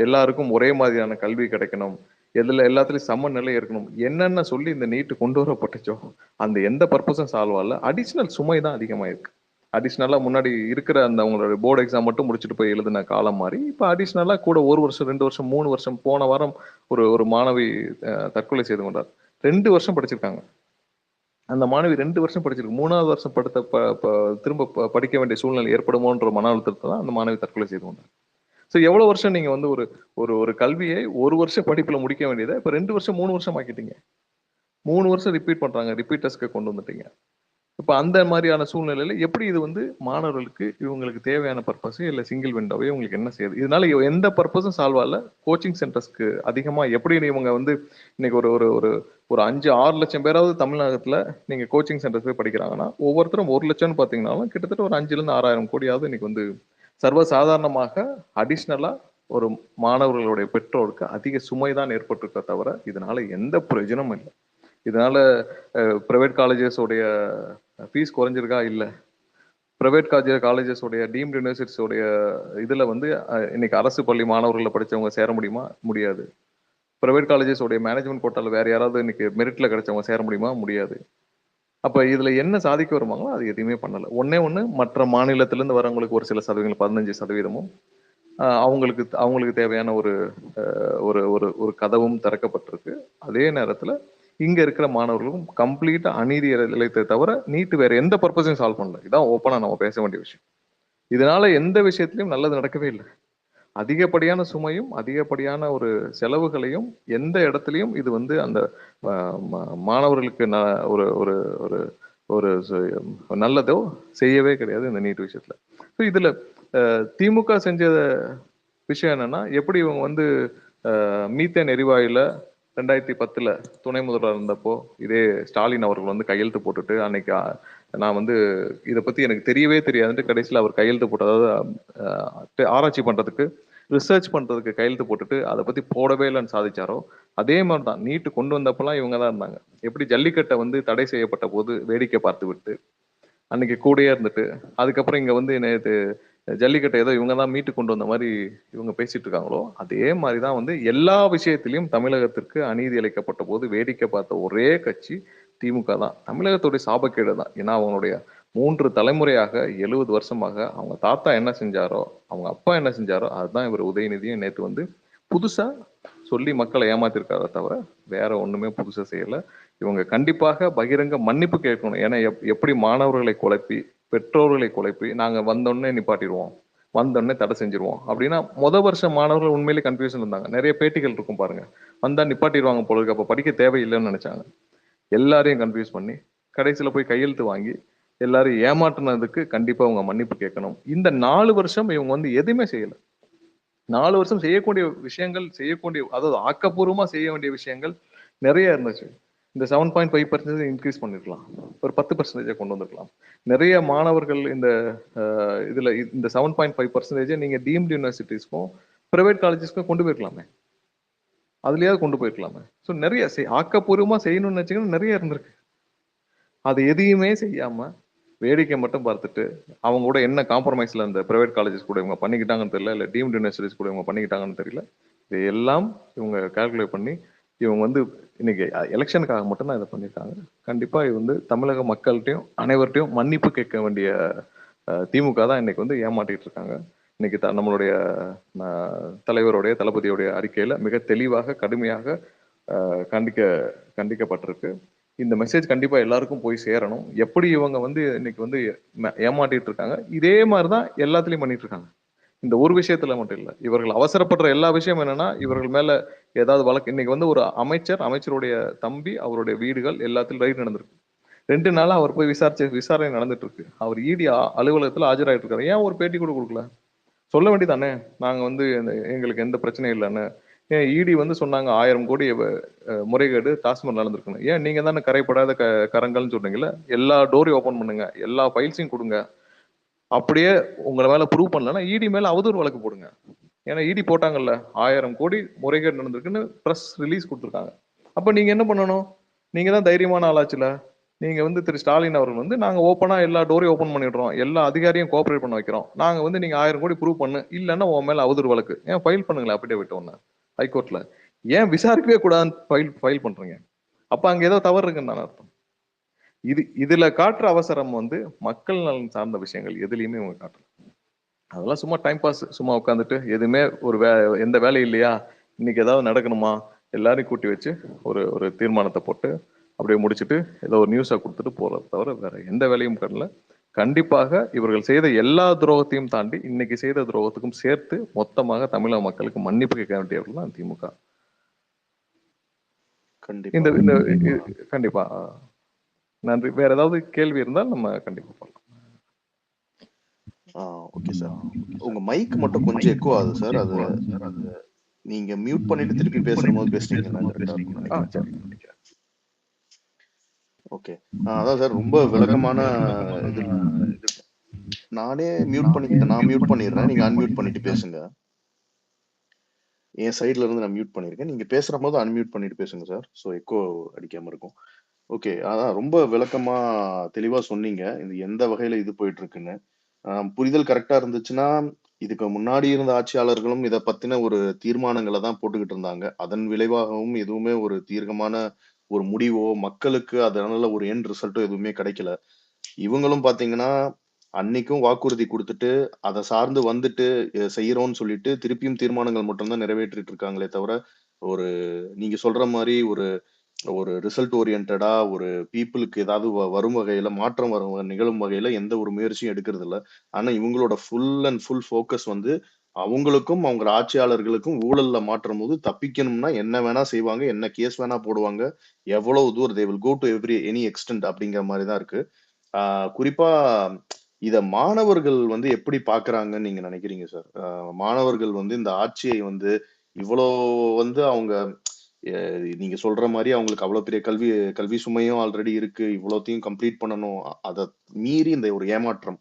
Speaker 3: எல்லாருக்கும் ஒரே மாதிரியான கல்வி கிடைக்கணும், எல்லாத்துலயும் சம நிலை இருக்கணும், என்னென்ன சொல்லி இந்த நீட்டு கொண்டு வரப்பட்டுச்சோ அந்த எந்த பர்பஸும் சால்வ் ஆகல. அடிஷனல் சுமை தான் அதிகமாயிருக்கு. அடிஷ்னலா முன்னாடி இருக்கிற அந்த அவங்களோட போர்டு எக்ஸாம் மட்டும் முடிச்சுட்டு போய் எழுதின காலம் மாதிரி இப்போ அடிஷ்னலா கூட 1 வருஷம் 2 வருஷம் 3 வருஷம். போன வாரம் ஒரு ஒரு மாணவி தற்கொலை செய்து கொண்டார். 2 வருஷம் படிச்சிருக்காங்க. அந்த மாணவி 2 வருஷம் படிச்சிருக்கு. 3வது வருஷம் திரும்ப படிக்க வேண்டிய சூழ்நிலை ஏற்படுமோன்ற மன அழுத்தத்தை தான் அந்த மாணவி தற்கொலை செய்து கொண்டார். ஸோ எவ்வளவு வருஷம் நீங்க வந்து ஒரு ஒரு ஒரு கல்வியை 1 வருஷம் படிப்புல முடிக்க வேண்டியதை இப்ப 2 வருஷம் 3 வருஷம் ஆக்கிட்டீங்க. 3 வருஷம் ரிப்பீட் பண்றாங்க. ரிப்பீட்டர்ஸ்க்கு கொண்டு வந்துட்டீங்க. இப்ப அந்த மாதிரியான சூழ்நிலையில எப்படி இது வந்து மாணவர்களுக்கு இவங்களுக்கு தேவையான பர்பஸ் இல்ல சிங்கிள் விண்டோவே உங்களுக்கு என்ன செய்யுது? இதனால எந்த பர்பஸும் சால்வ் ஆகல. கோச்சிங் சென்டர்ஸ்க்கு அதிகமா எப்படி இவங்க வந்து இன்னைக்கு ஒரு ஒரு ஒரு ஒரு 5-6 லட்சம் பேராவது தமிழகத்துல நீங்க கோச்சிங் சென்டர்ஸ் போய் படிக்கிறாங்கன்னா ஒவ்வொருத்தரும் 1 லட்சம்னு பாத்தீங்கன்னாலும் கிட்டத்தட்ட ஒரு 5ல இருந்து 6,000 கோடியாவது இன்னைக்கு வந்து சர்வசாதாரணமாக அடிஷ்னலா ஒரு மாணவர்களுடைய பெற்றோருக்கு அதிக சுமை தான் ஏற்பட்டிருக்க தவிர இதனால எந்த பிரயோஜனமும் இல்லை. இதனால பிரைவேட் காலேஜஸ் உடைய ஃபீஸ் குறைஞ்சிருக்கா? இல்லை. பிரைவேட் காலேஜஸ் உடைய டீம்டு யூனிவர்சிட்டிஸ் உடைய இதுல வந்து இன்னைக்கு அரசு பள்ளி மாணவர்களை படிச்சவங்க சேர முடியுமா? முடியாது. பிரைவேட் காலேஜஸ் உடைய மேனேஜ்மெண்ட் கோட்டால வேற யாராவது இன்னைக்கு மெரிட்ல கிடைச்சவங்க சேர முடியுமா? முடியாது. அப்ப இதுல என்ன சாதிக்க வருவாங்களோ அது எதுவுமே பண்ணல. ஒண்ணு மற்ற மாநிலத்திலிருந்து வரவங்களுக்கு ஒரு சில சதவீதம் 15% அவங்களுக்கு தேவையான ஒரு ஒரு ஒரு கதவும் திறக்கப்பட்டிருக்கு. அதே நேரத்துல இங்க இருக்கிற மாணவர்களும் கம்ப்ளீட்டா அநீதி இழைத்ததை தவிர நீட் வேற எந்த பர்பஸையும் சால்வ் பண்ணல. இதான் ஓப்பனா நம்ம பேச வேண்டிய விஷயம். இதனால எந்த விஷயத்திலையும் நல்லது நடக்கவே இல்லை. அதிகப்படியான சுமையும் அதிகப்படியான ஒரு செலவுகளையும் எந்த இடத்துலையும் இது வந்து அந்த மாணவர்களுக்கு ஒரு ஒரு ஒரு ஒரு நல்லதோ செய்யவே கிடையாது இந்த நீட் விஷயத்துல. இதுல திமுக செஞ்ச விஷயம் என்னன்னா, எப்படி இவங்க வந்து மீத்தேன் எரிவாயுல 2010 துணை முதல்வர் இருந்தப்போ இதே ஸ்டாலின் அவர்கள் வந்து கையெழுத்து போட்டுட்டு அன்னைக்கு நான் வந்து இதை பத்தி எனக்கு தெரியவே தெரியாதுன்ட்டு கடைசியில் அவர் கையெழுத்து போட்டு, அதாவது ஆராய்ச்சி பண்றதுக்கு ரிசர்ச் பண்றதுக்கு கையெழுத்து போட்டுட்டு அதை பத்தி போடவே இல்லைன்னு சாதிச்சாரோ அதே மாதிரிதான் நீட்டு கொண்டு வந்தப்பெல்லாம் இவங்க தான் இருந்தாங்க. எப்படி ஜல்லிக்கட்டை வந்து தடை செய்யப்பட்ட போது வேடிக்கை பார்த்து விட்டு அன்னைக்கு கூடயே இருந்துட்டு அதுக்கப்புறம் இங்க வந்து நேற்று ஜல்லிக்கட்டை ஏதோ இவங்க தான் மீட்டு கொண்டு வந்த மாதிரி இவங்க பேசிட்டு இருக்காங்களோ அதே மாதிரிதான் வந்து எல்லா விஷயத்திலையும் தமிழகத்திற்கு அநீதி இழைக்கப்பட்ட போது வேடிக்கை பார்த்த ஒரே கட்சி திமுக தான். தமிழகத்துடைய சாபக்கேடு தான். ஏன்னா அவங்களுடைய 3 தலைமுறையாக 70 வருஷமாக அவங்க தாத்தா என்ன செஞ்சாரோ அவங்க அப்பா என்ன செஞ்சாரோ அதுதான் இவர் உதயநிதியும் நேற்று வந்து புதுசா சொல்லி மக்களை ஏமாத்திருக்காரே தவிர வேற ஒண்ணுமே புதுசா செய்யல. இவங்க கண்டிப்பாக பகிரங்க மன்னிப்பு கேட்கணும். ஏன்னா எப்படி மாணவர்களை குழப்பி பெற்றோர்களை குழப்பி நாங்க வந்தோடனே நிப்பாட்டிடுவோம், வந்தோடனே தடை செஞ்சிருவோம் அப்படின்னா வருஷம் மாணவர்கள் உண்மையிலேயே கன்ஃபியூஷன் இருந்தாங்க. நிறைய பேட்டிகள் இருக்கும் பாருங்க. வந்தா நிப்பாட்டிடுவாங்க போல இருக்கு, அப்ப படிக்க தேவையில்லைன்னு நினைச்சாங்க. எல்லாரையும் கன்ஃபியூஸ் பண்ணி கடைசியில போய் கையெழுத்து வாங்கி எல்லாரும் ஏமாற்றினதுக்கு கண்டிப்பா அவங்க மன்னிப்பு கேட்கணும். இந்த 4 வருஷம் இவங்க வந்து எதுவுமே செய்யல. 4 வருஷம் செய்யக்கூடிய விஷயங்கள் அதாவது ஆக்கப்பூர்வமா செய்ய வேண்டிய விஷயங்கள் நிறைய இருந்துச்சு. இந்த 7.5% இன்க்ரீஸ் பண்ணிருக்கலாம், ஒரு 10% கொண்டு வந்திருக்கலாம். நிறைய மாணவர்கள் இந்த இதுல இந்த 7.5% நீங்க டீம்டு யூனிவர்சிட்டிஸ்க்கும் பிரைவேட் காலேஜஸ்க்கும் கொண்டு போயிருக்கலாமே, அதுலயாவது கொண்டு போயிருக்கலாமே. ஸோ நிறைய ஆக்கப்பூர்வமா செய்யணும்னு நினைச்சீங்கன்னா நிறைய இருந்திருக்கு. அது எதையுமே செய்யாம வேடிக்கை மட்டும் பார்த்துட்டு அவங்க கூட என்ன காம்ப்ரமைஸ்ல இந்த பிரைவேட் காலேஜஸ் கூட இவங்க பண்ணிக்கிட்டாங்கன்னு தெரியல, இல்லை டீம்டு யூனிவர்சிட்டிஸ் கூட இவங்க பண்ணிக்கிட்டாங்கன்னு தெரியல. இது எல்லாம் இவங்க கால்குலேட் பண்ணி இவங்க வந்து இன்னைக்கு எலெக்ஷனுக்காக மட்டும்தான் இதை பண்ணியிருக்காங்க. கண்டிப்பா இது வந்து தமிழக மக்கள்கிட்டையும் அனைவர்கிட்டையும் மன்னிப்பு கேட்க வேண்டிய திமுக தான் இன்னைக்கு வந்து ஏமாற்றிட்டு இருக்காங்க. இன்னைக்கு நம்மளுடைய தலைவருடைய தளபதியுடைய அறிக்கையில மிக தெளிவாக கடுமையாக கண்டிக்கப்பட்டிருக்கு. இந்த மெசேஜ் கண்டிப்பா எல்லாருக்கும் போய் சேரணும். எப்படி இவங்க வந்து இன்னைக்கு வந்து ஏமாற்றிட்டு இருக்காங்க, இதே மாதிரிதான் எல்லாத்துலயும் பண்ணிட்டு இருக்காங்க. இந்த ஒரு விஷயத்துல மட்டும் இல்ல. இவர்கள் அவசரப்படுற எல்லா விஷயம் என்னன்னா, இவர்கள் மேல ஏதாவது வழக்கு. இன்னைக்கு வந்து ஒரு அமைச்சருடைய தம்பி அவருடைய வீடுகள் எல்லாத்திலும் ரைட் நடந்திருக்கு. 2 நாளா அவர் போய் விசாரணை நடந்துட்டு இருக்கு. அவர் இடி அலுவலகத்துல ஆஜராயிட்டு இருக்காரு. ஏன் ஒரு பேட்டி கூட கொடுக்கல? சொல்ல வேண்டியதானே, நாங்க வந்து எங்களுக்கு எந்த பிரச்சனையும் இல்லைன்னு. ஏன் இடி வந்து சொன்னாங்க 1000 கோடி முறைகேடு டாஸ்மாக் நடந்திருக்குன்னு. ஏன் நீங்க தானே கரைப்படாத கரங்கள்னு சொன்னீங்கல்ல, எல்லா டோரையும் ஓபன் பண்ணுங்க, எல்லா ஃபைல்ஸையும் கொடுங்க. அப்படியே உங்களை மேல ப்ரூவ் பண்ணலன்னா இடி மேல அவதூறு வழக்கு போடுங்க. ஏன்னா இடி போட்டாங்கல்ல 1000 கோடி முறைகேடு நடந்திருக்குன்னு பிரஸ் ரிலீஸ் கொடுத்துருக்காங்க. அப்ப நீங்க என்ன பண்ணணும்? நீங்க தான் தைரியமான ஆளாச்சுல. நீங்க வந்து திரு ஸ்டாலின் அவர்கள் வந்து நாங்க ஓப்பனா எல்லா டோரையும் ஓபன் பண்ணிடுறோம், எல்லா அதிகாரியும் கோஆபரேட் பண்ண வைக்கிறோம், நாங்க வந்து நீங்க 1000 கோடி ப்ரூவ் பண்ணு, இல்லைன்னா உன் மேல அவதூறு வழக்கு ஏன் ஃபைல் பண்ணுங்களேன் அப்படியே விட்டோன்னு ஹைகோர்ட்ல. ஏன் விசாரிக்கவே கூடாதுன்னு ஃபைல் பண்றீங்க? அப்ப அங்க ஏதோ தவறு இருக்குன்னு தானே அர்த்தம். இதுல காட்டுற அவசரம் வந்து மக்கள் நலன் சார்ந்த விஷயங்கள் எதுலையுமே இவங்க காட்டல. அதெல்லாம் சும்மா டைம் பாஸ், சும்மா உட்காந்துட்டு எதுவுமே எந்த வேலையும் இல்லையா, இன்னைக்கு ஏதாவது நடக்கணுமா, எல்லாரையும் கூட்டி வச்சு ஒரு தீர்மானத்தை போட்டு அப்படியே முடிச்சுட்டு ஏதோ ஒரு நியூஸை கொடுத்துட்டு போறத தவிர வேற எந்த வேலையும் பண்ணல. கண்டிப்பாக இவர்கள் செய்த எல்லா துரோகத்தையும் தாண்டி இன்னைக்கு செய்த துரோகத்துக்கும் சேர்த்து மொத்தமாக தமிழக மக்களுக்கு மன்னிப்பு கேட்க வேண்டியவர்கள் தான் திமுக. இந்த கண்டிப்பா. நன்றி. வேற ஏதாவது கேள்வி இருந்தால் நம்ம கண்டிப்பா பண்ணலாம்.
Speaker 1: Okay sir. உங்க மைக் மட்டும் கொஞ்சம் எக்கோ ஆகுது சார். அது நீங்க மியூட் பண்ணிட்டு திருப்பி பேசும்போது பேசுறீங்கன்னா கரெக்டா இருக்கும். ஓகே. அதான் சார், ரொம்ப விளக்கமான இது. நானே மியூட் பண்ணிக்கிட்டேன். நான் மியூட் பண்ணிடுறேன், நீங்க அன்மியூட் பண்ணிட்டு பேசுங்க. என் சைட்ல இருந்து நான் மியூட் பண்ணிருக்கேன். நீங்க பேசுற போது அன்மியூட் பண்ணிட்டு பேசுங்க சார். ஸோ எக்கோ அடிக்காம இருக்கும். ஓகே. அதான் ரொம்ப விளக்கமா தெளிவா சொன்னீங்க. இது எந்த வகையில இது போயிட்டு இருக்குன்னு. புரிதல் கரெக்டா இருந்துச்சுன்னா, இதுக்கு முன்னாடி இருந்த ஆட்சியாளர்களும் இத பத்தின ஒரு தீர்மானங்கள தான் போட்டுக்கிட்டு இருந்தாங்க. அதன் விளைவாகவும் எதுவுமே ஒரு தீர்க்கமான ஒரு முடிவோ, மக்களுக்கு அதனால ஒரு எண்ட் ரிசல்ட்டோ எதுவுமே கிடைக்கல. இவங்களும் பாத்தீங்கன்னா, அன்னைக்கும் வாக்குறுதி குடுத்துட்டு, அத சார்ந்து வந்துட்டு செய்றோம்னு சொல்லிட்டு, திருப்பியும் தீர்மானங்கள் மட்டும் தான் நிறைவேற்றிட்டு இருக்காங்களே தவிர, ஒரு நீங்க சொல்ற மாரி ஒரு ஒரு ரிசல்ட் ஓரியன்டடா ஒரு பீப்பிளுக்கு ஏதாவது வரும் வகையில மாற்றம் நிகழும் வகையில எந்த ஒரு முயற்சியும் எடுக்கிறது இல்ல. ஆனா இவங்களோட ஃபுல் அண்ட் ஃபுல் ஃபோக்கஸ் வந்து அவங்களுக்கும் அவங்க ஆட்சியாளர்களுக்கும் ஊழல்ல மாற்றும் போது தப்பிக்கணும்னா என்ன வேணா செய்வாங்க, என்ன கேஸ் வேணா போடுவாங்க, எவ்வளவு தூரம் they will go to any extent அப்படிங்கிற மாதிரி தான் இருக்கு. குறிப்பா இத மாணவர்கள் வந்து எப்படி பார்க்கறாங்கன்னு நீங்க நினைக்கிறீங்க சார்? மாணவர்கள் வந்து இந்த ஆட்சியை வந்து இவ்வளோ வந்து அவங்க எ நீங்க சொல்ற மாரி அவங்களுக்கு அவ்வளோ பெரிய கல்வி சுமையும் ஆல்ரெடி இருக்கு. இவ்வளோத்தையும் கம்ப்ளீட் பண்ணணும். அத மீறி இந்த ஒரு ஏமாற்றம்.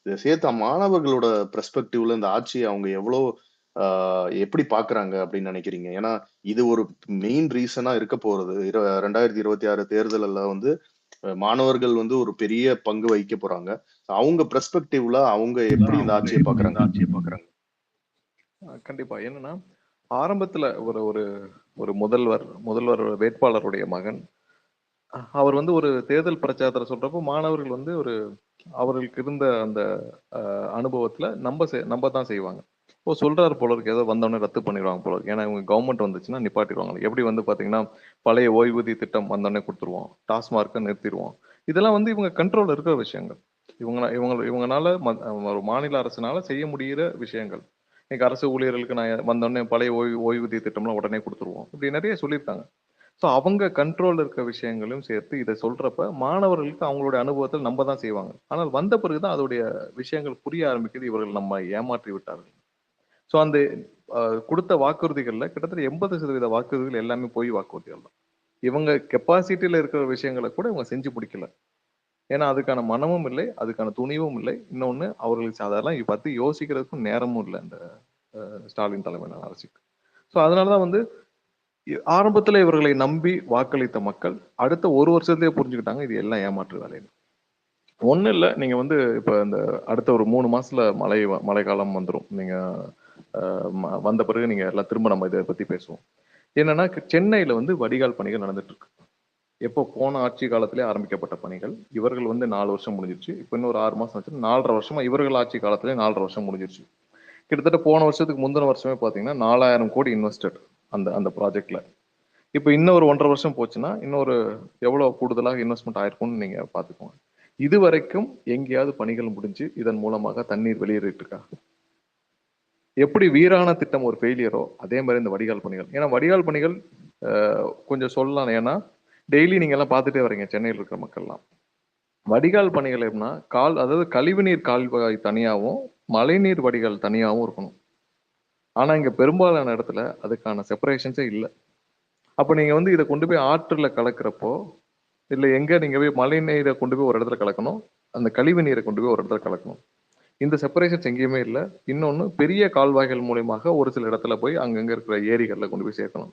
Speaker 1: இத சேர்த்து மாணவர்களோட பெர்ஸ்பெக்டிவ்ல இந்த ஆட்சிய அவங்க எவ்வளோ ஆ எப்படி பார்க்கறாங்க அப்படின்னு நினைக்கிறீங்க? ஏன்னா, இது ஒரு மெயின் ரீசனா இருக்க போறது. 2026 தேர்தல்ல வந்து மாணவர்கள் வந்து ஒரு பெரிய பங்கு வகிக்க போறாங்க. அவங்க பெர்ஸ்பெக்டிவ்ல அவங்க எப்படி இந்த ஆட்சிய பார்க்கறாங்க?
Speaker 3: கண்டிப்பா. என்னன்னா, ஆரம்பத்துல ஒரு ஒரு ஒரு முதல்வர் வேட்பாளருடைய மகன், அவர் வந்து ஒரு தேர்தல் பிரச்சாரத்துல சொல்றப்போ, மாணவர்கள் வந்து அவர்களுக்கு இருந்த அந்த அனுபவத்துல நம்ப தான் செய்வாங்க. ஓ! சொல்றாரு போல இருக்கு. ஏதோ வந்தோனே ரத்து பண்ணிருவாங்க போல இருக்கு. ஏன்னா இவங்க கவர்மெண்ட் வந்துச்சுன்னா நிப்பாட்டிருவாங்க. எப்படி வந்து பார்த்தீங்கன்னா, பழைய ஓய்வூதிய திட்டம் வந்தோனே குடுத்துருவோம். டாஸ்மார்க்க நிறுத்திருவோம். இதெல்லாம் வந்து இவங்க கண்ட்ரோல்ல இருக்கிற விஷயங்கள். இவங்கனால ஒரு மாநில அரசுனால செய்ய முடியிற விஷயங்கள். இன்னைக்கு அரசு ஊழியர்களுக்கு நான் வந்தோனே பழைய ஓய்வூதிய திட்டம்லாம் உடனே குடுத்துருவோம். இப்படி நெறைய சொல்லியிருக்காங்க. ஸோ அவங்க கண்ட்ரோல்ல இருக்க விஷயங்களையும் சேர்த்து இத சொல்றப்ப, மாணவர்களுக்கு அவங்களுடைய அனுபவத்துல நம்ப தான் செய்வாங்க. ஆனால் வந்த பிறகு தான் அதோடைய விஷயங்கள் புரிய ஆரம்பிக்குது. இவர்கள் நம்மை ஏமாற்றி விட்டார்கள். ஸோ அந்த குடுத்த வாக்குறுதிகள்ல கிட்டத்தட்ட 80% வாக்குறுதிகள் எல்லாமே பொய் வாக்குறுதிகள் தான். இவங்க கெப்பாசிட்டில இருக்கிற விஷயங்கள கூட இவங்க செஞ்சு முடிக்கல. ஏன்னா அதுக்கான மனமும் இல்லை, அதுக்கான துணிவும் இல்லை. இன்னொன்னு அவர்களுக்கு அதெல்லாம் பத்தி யோசிக்கிறதுக்கும் நேரமும் இல்ல இந்த ஸ்டாலின் தலைமையிலான அரசுக்கு. ஸோ அதனால தான் வந்து ஆரம்பத்துல இவர்களை நம்பி வாக்களித்த மக்கள் அடுத்த 1 வருஷத்திலேயே புரிஞ்சுக்கிட்டாங்க இது எல்லாம் ஏமாற்று வேலைன்னு. ஒண்ணும் இல்ல. நீங்க வந்து இப்ப இந்த அடுத்த ஒரு 3 மாசத்துல மழைக்காலம் வந்துரும். நீங்க வந்த பிறகு நீங்க எல்லாம் திரும்ப நம்ம இத பத்தி பேசுவோம். என்னன்னா சென்னையில வந்து வடிகால் பணிகள் நடந்துட்டு இருக்கு. எப்போ போன ஆட்சி காலத்திலே ஆரம்பிக்கப்பட்ட பணிகள். இவர்கள் வந்து 4 வருஷம் முடிஞ்சிருச்சு. இப்ப இன்னொரு 6 மாசம் ஆச்சு. 4 1/2 வருஷமா இவர்கள் ஆட்சி காலத்திலே 4 1/2 வருஷம் முடிஞ்சிருச்சு. கிட்டத்தட்ட போன வருஷத்துக்கு முந்தின வருஷமே பாத்தீங்கன்னா 4000 கோடி இன்வெஸ்டட் அந்த அந்த ப்ராஜெக்ட்ல. இப்ப இன்னும் ஒரு 1 1/2 வருஷம் போச்சுன்னா, இன்னொரு எவ்வளவு கூடுதலாக இன்வெஸ்ட்மெண்ட் ஆயிருக்கும்னு நீங்க பாத்துக்கோங்க. இதுவரைக்கும் எங்கேயாவது பணிகள் முடிஞ்சு இதன் மூலமாக தண்ணீர் வெளியேறிட்டு இருக்கா? எப்படி வீராண திட்டம் ஒரு ஃபெயிலியரோ அதே மாதிரி இந்த வடிகால் பணிகள். ஏன்னா வடிகால் பணிகள் கொஞ்சம் சொல்லலாம். ஏன்னா டெய்லி நீங்க எல்லாம் பார்த்துட்டே வரீங்க சென்னையில் இருக்கிற மக்கள்லாம். வடிகால் பணிகள் எப்படின்னா அதாவது கழிவுநீர் கால்வாய் தனியாகவும் மழைநீர் வடிகால் தனியாகவும் இருக்கணும். ஆனா இங்க பெரும்பாலான இடத்துல அதுக்கான செப்பரேஷன்ஸே இல்லை. அப்ப நீங்க வந்து இதை கொண்டு போய் ஆற்றுல கலக்கிறப்போ இல்ல எங்க நீங்க போய் மழை நீரை கொண்டு போய் ஒரு இடத்துல கலக்கணும், அந்த கழிவு நீரை கொண்டு போய் ஒரு இடத்துல கலக்கணும். இந்த செப்பரேஷன்ஸ் எங்கேயுமே இல்லை. இன்னொன்னு பெரிய கால்வாய்கள் மூலியமாக ஒரு சில இடத்துல போய் அங்கங்க இருக்கிற ஏரிகள்ல கொண்டு போய் சேர்க்கணும்.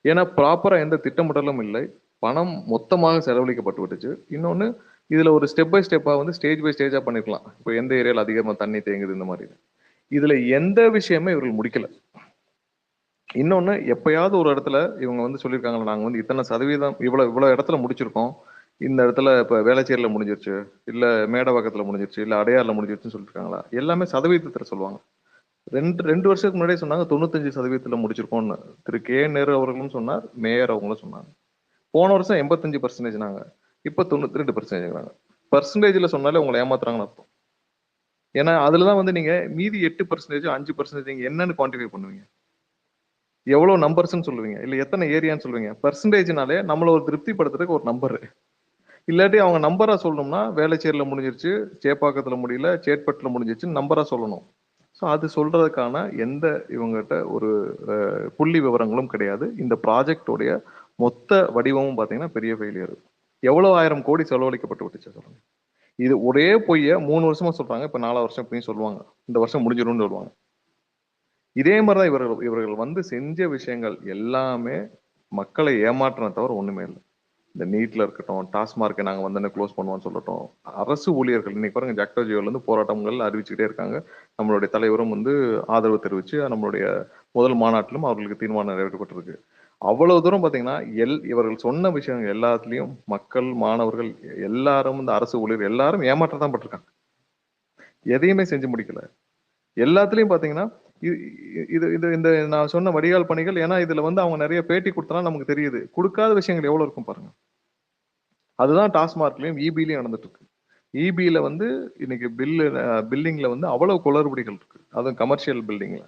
Speaker 3: ஏன்னா ப்ராப்பரா எந்த திட்டமிடலும் இல்லை. பணம் மொத்தமாக செலவழிக்கப்பட்டு விட்டுச்சு. இன்னொன்னு இதுல ஒரு ஸ்டெப் பை ஸ்டெப்பா வந்து ஸ்டேஜ் பை ஸ்டேஜா பண்ணிருக்கலாம். இப்போ எந்த ஏரியால அதிகமா தண்ணி தேங்குது இந்த மாதிரி. இதுல எந்த விஷயமே இவர்கள் முடிக்கல. இன்னொன்னு எப்பயாவது ஒரு இடத்துல இவங்க வந்து சொல்லியிருக்காங்களா, நாங்க வந்து இத்தனை சதவீதம் இவ்வளவு இடத்துல முடிச்சிருக்கோம், இந்த இடத்துல இப்போ வேளச்சேரியில் முடிஞ்சிருச்சு, இல்லை மேடவாக்கத்தில் முடிஞ்சிருச்சு, இல்லை அடையாறில் முடிஞ்சிருச்சுன்னு சொல்லியிருக்காங்களா? எல்லாமே சதவீதத்தில் சொல்லுவாங்க. ரெண்டு வருஷத்துக்கு முன்னாடியே சொன்னாங்க 95% முடிச்சிருக்கோம்னு. திரு கே நேரு அவர்களும் சொன்னார், மேயர் அவங்களும் சொன்னாங்க. போன வருஷம் 85%, இப்போ 92%. பர்சன்டேஜில் சொன்னாலே உங்களை ஏமாத்துறாங்கன்னு அர்த்தம். ஏன்னா அதுல தான் வந்து நீங்க மீதி 8%, 5% நீங்க என்னன்னு குவான்டிஃபை பண்ணுவீங்க? எவ்வளவு நம்பர்ஸ்ன்னு சொல்லுவீங்க? இல்ல எத்தனை ஏரியான்னு சொல்லுவீங்க? பர்சன்டேஜ்னாலே நம்மள ஒரு திருப்திப்படுத்துறதுக்கு ஒரு நம்பர். இல்லாட்டி அவங்க நம்பரா சொல்லணும்னா வேளச்சேரியில் முடிஞ்சிருச்சு, சேப்பாக்கத்துல முடியல, சேட்பட்டுல முடிஞ்சிருச்சுன்னு நம்பரா சொல்லணும். ஸோ அது சொல்றதுக்கான எந்த இவங்ககிட்ட ஒரு புள்ளி விவரங்களும் கிடையாது. இந்த ப்ராஜெக்டோடைய மொத்த வடிவமும் பார்த்தீங்கன்னா பெரிய ஃபெயிலியர். எவ்வளவு 1000 கோடி செலவழிக்கப்பட்டு விட்டுச்சு சொல்லுங்க. இது ஒரே பொய்ய 3 வருஷமா சொல்றாங்க. இப்ப 4 வருஷம் இப்பயும் சொல்லுவாங்க. இந்த வருஷம் முடிஞ்சிரும்னு சொல்லுவாங்க. இதே மாதிரிதான் இவர்கள் வந்து செஞ்ச விஷயங்கள் எல்லாமே மக்களை ஏமாற்றம் தவிர ஒண்ணுமே இல்லை. இந்த நீட்ல இருக்கட்டும், டாஸ்மார்க்கை நாங்க வந்து க்ளோஸ் பண்ணுவோம்னு சொல்லட்டும், அரசு ஊழியர்கள் இன்னைக்கு பாருங்க ஜாக்டோஜியோல இருந்து போராட்டங்கள் அறிவிச்சுக்கிட்டே இருக்காங்க. நம்மளுடைய தலைவரும் வந்து ஆதரவு தெரிவிச்சு நம்மளுடைய முதல் மாநாட்டிலும் அவர்களுக்கு தீர்மானம் நிறைவேற்றப்பட்டிருக்கு. அவ்வளவு தூரம் பாத்தீங்கன்னா இவர்கள் சொன்ன விஷயங்கள் எல்லாத்துலயும் மக்கள், மாணவர்கள் எல்லாரும், இந்த அரசு ஊழியர் எல்லாரும் ஏமாற்றம் தான் பட்டிருக்காங்க. எதையுமே செஞ்சு முடிக்கல. எல்லாத்துலயும் பாத்தீங்கன்னா இது இது இந்த நான் சொன்ன வடிகால் பணிகள், ஏன்னா இதுல வந்து அவங்க நிறைய பேட்டி கொடுத்தனா நமக்கு தெரியுது. கொடுக்காத விஷயங்கள் எவ்வளவு இருக்கும் பாருங்க. அதுதான் டாஸ்மார்க்லயும் இபிலையும் நடந்துட்டு இருக்கு. இபில வந்து இன்னைக்கு பில்டிங்ல வந்து அவ்வளவு குளறுபடிகள் இருக்கு. அதுவும் கமர்ஷியல் பில்டிங்ல.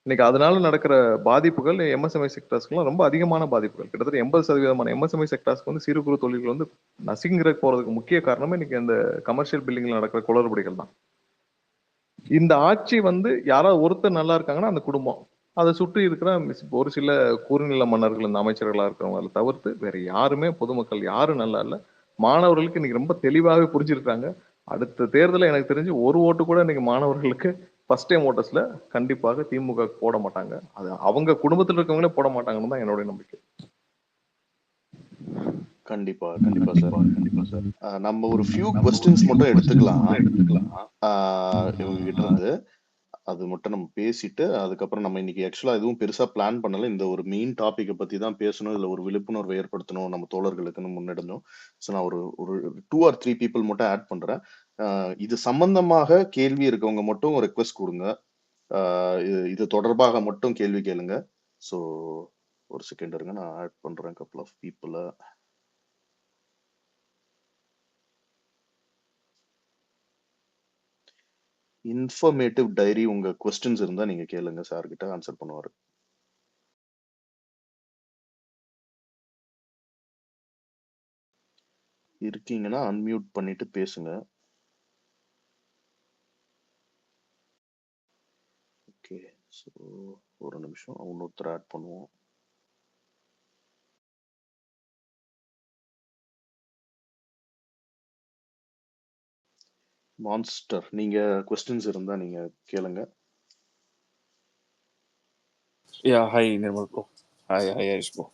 Speaker 3: இன்னைக்கு அதனால நடக்கிற பாதிப்புகள் எம்எஸ்எம்இ செக்டர்ஸ்க்குலாம் ரொம்ப அதிகமான பாதிப்புகள். கிட்டத்தட்ட 80% எம்எஸ்எம்இ செக்டர்ஸ்க்கு வந்து சிறு குறு தொழில்கள் வந்து நசுங்கிற போறதுக்கு முக்கிய காரணமே இன்னைக்கு இந்த கமர்ஷியல் பில்டிங்ல நடக்கிற குளறுபடிகள் தான். இந்த ஆட்சி வந்து யாராவது ஒருத்தர் நல்லா இருக்காங்கன்னா அந்த குடும்பம், அதை சுற்றி இருக்கிற ஒரு சில குறுநில மன்னர்கள், இந்த அமைச்சர்களா இருக்கிறவங்களை தவிர்த்து வேற யாருமே, பொதுமக்கள் யாரும் நல்லா இல்லை. மாணவர்களுக்கு இன்னைக்கு ரொம்ப தெளிவாகவே புரிஞ்சிருக்காங்க. அடுத்த தேர்தலில் எனக்கு தெரிஞ்சு ஒரு ஓட்டு கூட இன்னைக்கு மாணவர்களுக்கு ஃபர்ஸ்ட் டைம் ஓட்டர்ஸ்ல கண்டிப்பாக திமுக போட மாட்டாங்க. அது அவங்க குடும்பத்தில் இருக்கவங்களே போட மாட்டாங்கன்னு தான் என்னுடைய நம்பிக்கை.
Speaker 1: கண்டிப்பா கண்டிப்பா சார். நம்ம ஒரு ஃபியூ கொஸ்டின்ஸ் மட்டும் எடுத்துக்கலாம் இவங்க கிட்ட இருந்து. அது மட்டும் நம்ம பேசிட்டு அதுக்கப்புறம் நம்ம இன்னைக்கு ஆக்சுவலா எதுவும் பெருசா பிளான் பண்ணல. இந்த ஒரு மெயின் டாபிக்கை பத்தி தான் பேசணும், இல்ல ஒரு விழிப்புணர்வு ஏற்படுத்தணும் நம்ம தோழர்களுக்குன்னு முன்னெடுந்தோம். ஸோ நான் ஒரு ஒரு 2 or 3 பீப்புள் மட்டும் ஆட் பண்றேன். இது சம்பந்தமாக கேள்வி இருக்கவங்க மட்டும் ரெக்வெஸ்ட் கொடுங்க. இது தொடர்பாக மட்டும் கேள்வி கேளுங்க. ஸோ ஒரு செகண்ட் இருங்க, நான் ஆட் பண்றேன் கப்புள் ஆஃப் பீப்புளை. இன்ஃபர்மேட்டிவ் டைரி, உங்க கொஸ்டின்ஸ் இருந்தா நீங்க கேளுங்க, சார் கிட்ட ஆன்சர் பண்ணுவாரு. இருக்கீங்கன்னா அன்மியூட் பண்ணிட்டு பேசுங்க. ஓகே, ஸோ ஒரு நிமிஷம் இன்னொருத்தர் ஆட் பண்ணுவோம். மான்ஸ்டர், நீங்க கொஸ்டின்ஸ் இருந்தா நீங்க கேளுங்க.
Speaker 4: Yeah hi Nirmal bro. Hi Harish bro.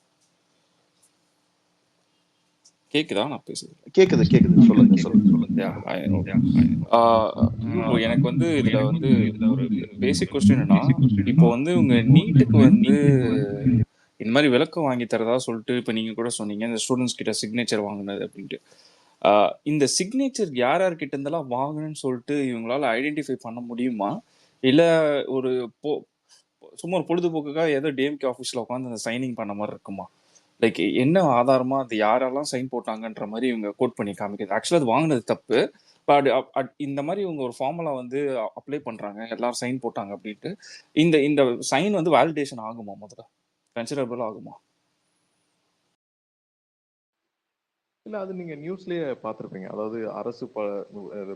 Speaker 4: கேக்குதா நான் பேசுறது?
Speaker 1: கேக்குது, சொல்லுங்க.
Speaker 4: Yeah hi bro. எனக்கு வந்து இதுல வந்து ஒரு பேசிக் கொஸ்டின் என்னன்னா, இப்போ வந்து உங்க நீட்டுக்கு வந்து இந்த மாதிரி விளக்கம் வாங்கி தரதா சொல்லிட்டு இப்போ நீங்க கூட சொன்னீங்க இந்த ஸ்டூடெண்ட்ஸ் கிட்ட சிக்னேச்சர் வாங்கினது அப்படின்ட்டு. இந்த சிக்னேச்சர் யார் யார்கிட்ட இருந்தெல்லாம் வாங்கணும்னு சொல்லிட்டு இவங்களால ஐடென்டிஃபை பண்ண முடியுமா? இல்லை ஒரு சும்மா ஒரு பொழுதுபோக்குக்காக ஏதோ டிஎம்கே ஆஃபீஸில் உட்காந்து அந்த சைனிங் பண்ண மாதிரி இருக்குமா? லைக் என்ன ஆதாரமா அது யாரெல்லாம் சைன் போட்டாங்கன்ற மாதிரி இவங்க கோட் பண்ணி காமிக்கிறது. ஆக்சுவலாக அது வாங்கினது தப்பு. பட் இந்த மாதிரி இவங்க ஒரு ஃபார்முலா வந்து அப்ளை பண்ணுறாங்க, எல்லாரும் சைன் போட்டாங்க அப்படின்ட்டு. இந்த இந்த சைன் வந்து வேலிடேஷன் ஆகுமா? முதல்ல கன்சிடரபிள் ஆகுமா?
Speaker 3: இல்லை, அது நீங்கள் நியூஸ்லேயே பார்த்துருப்பீங்க. அதாவது அரசு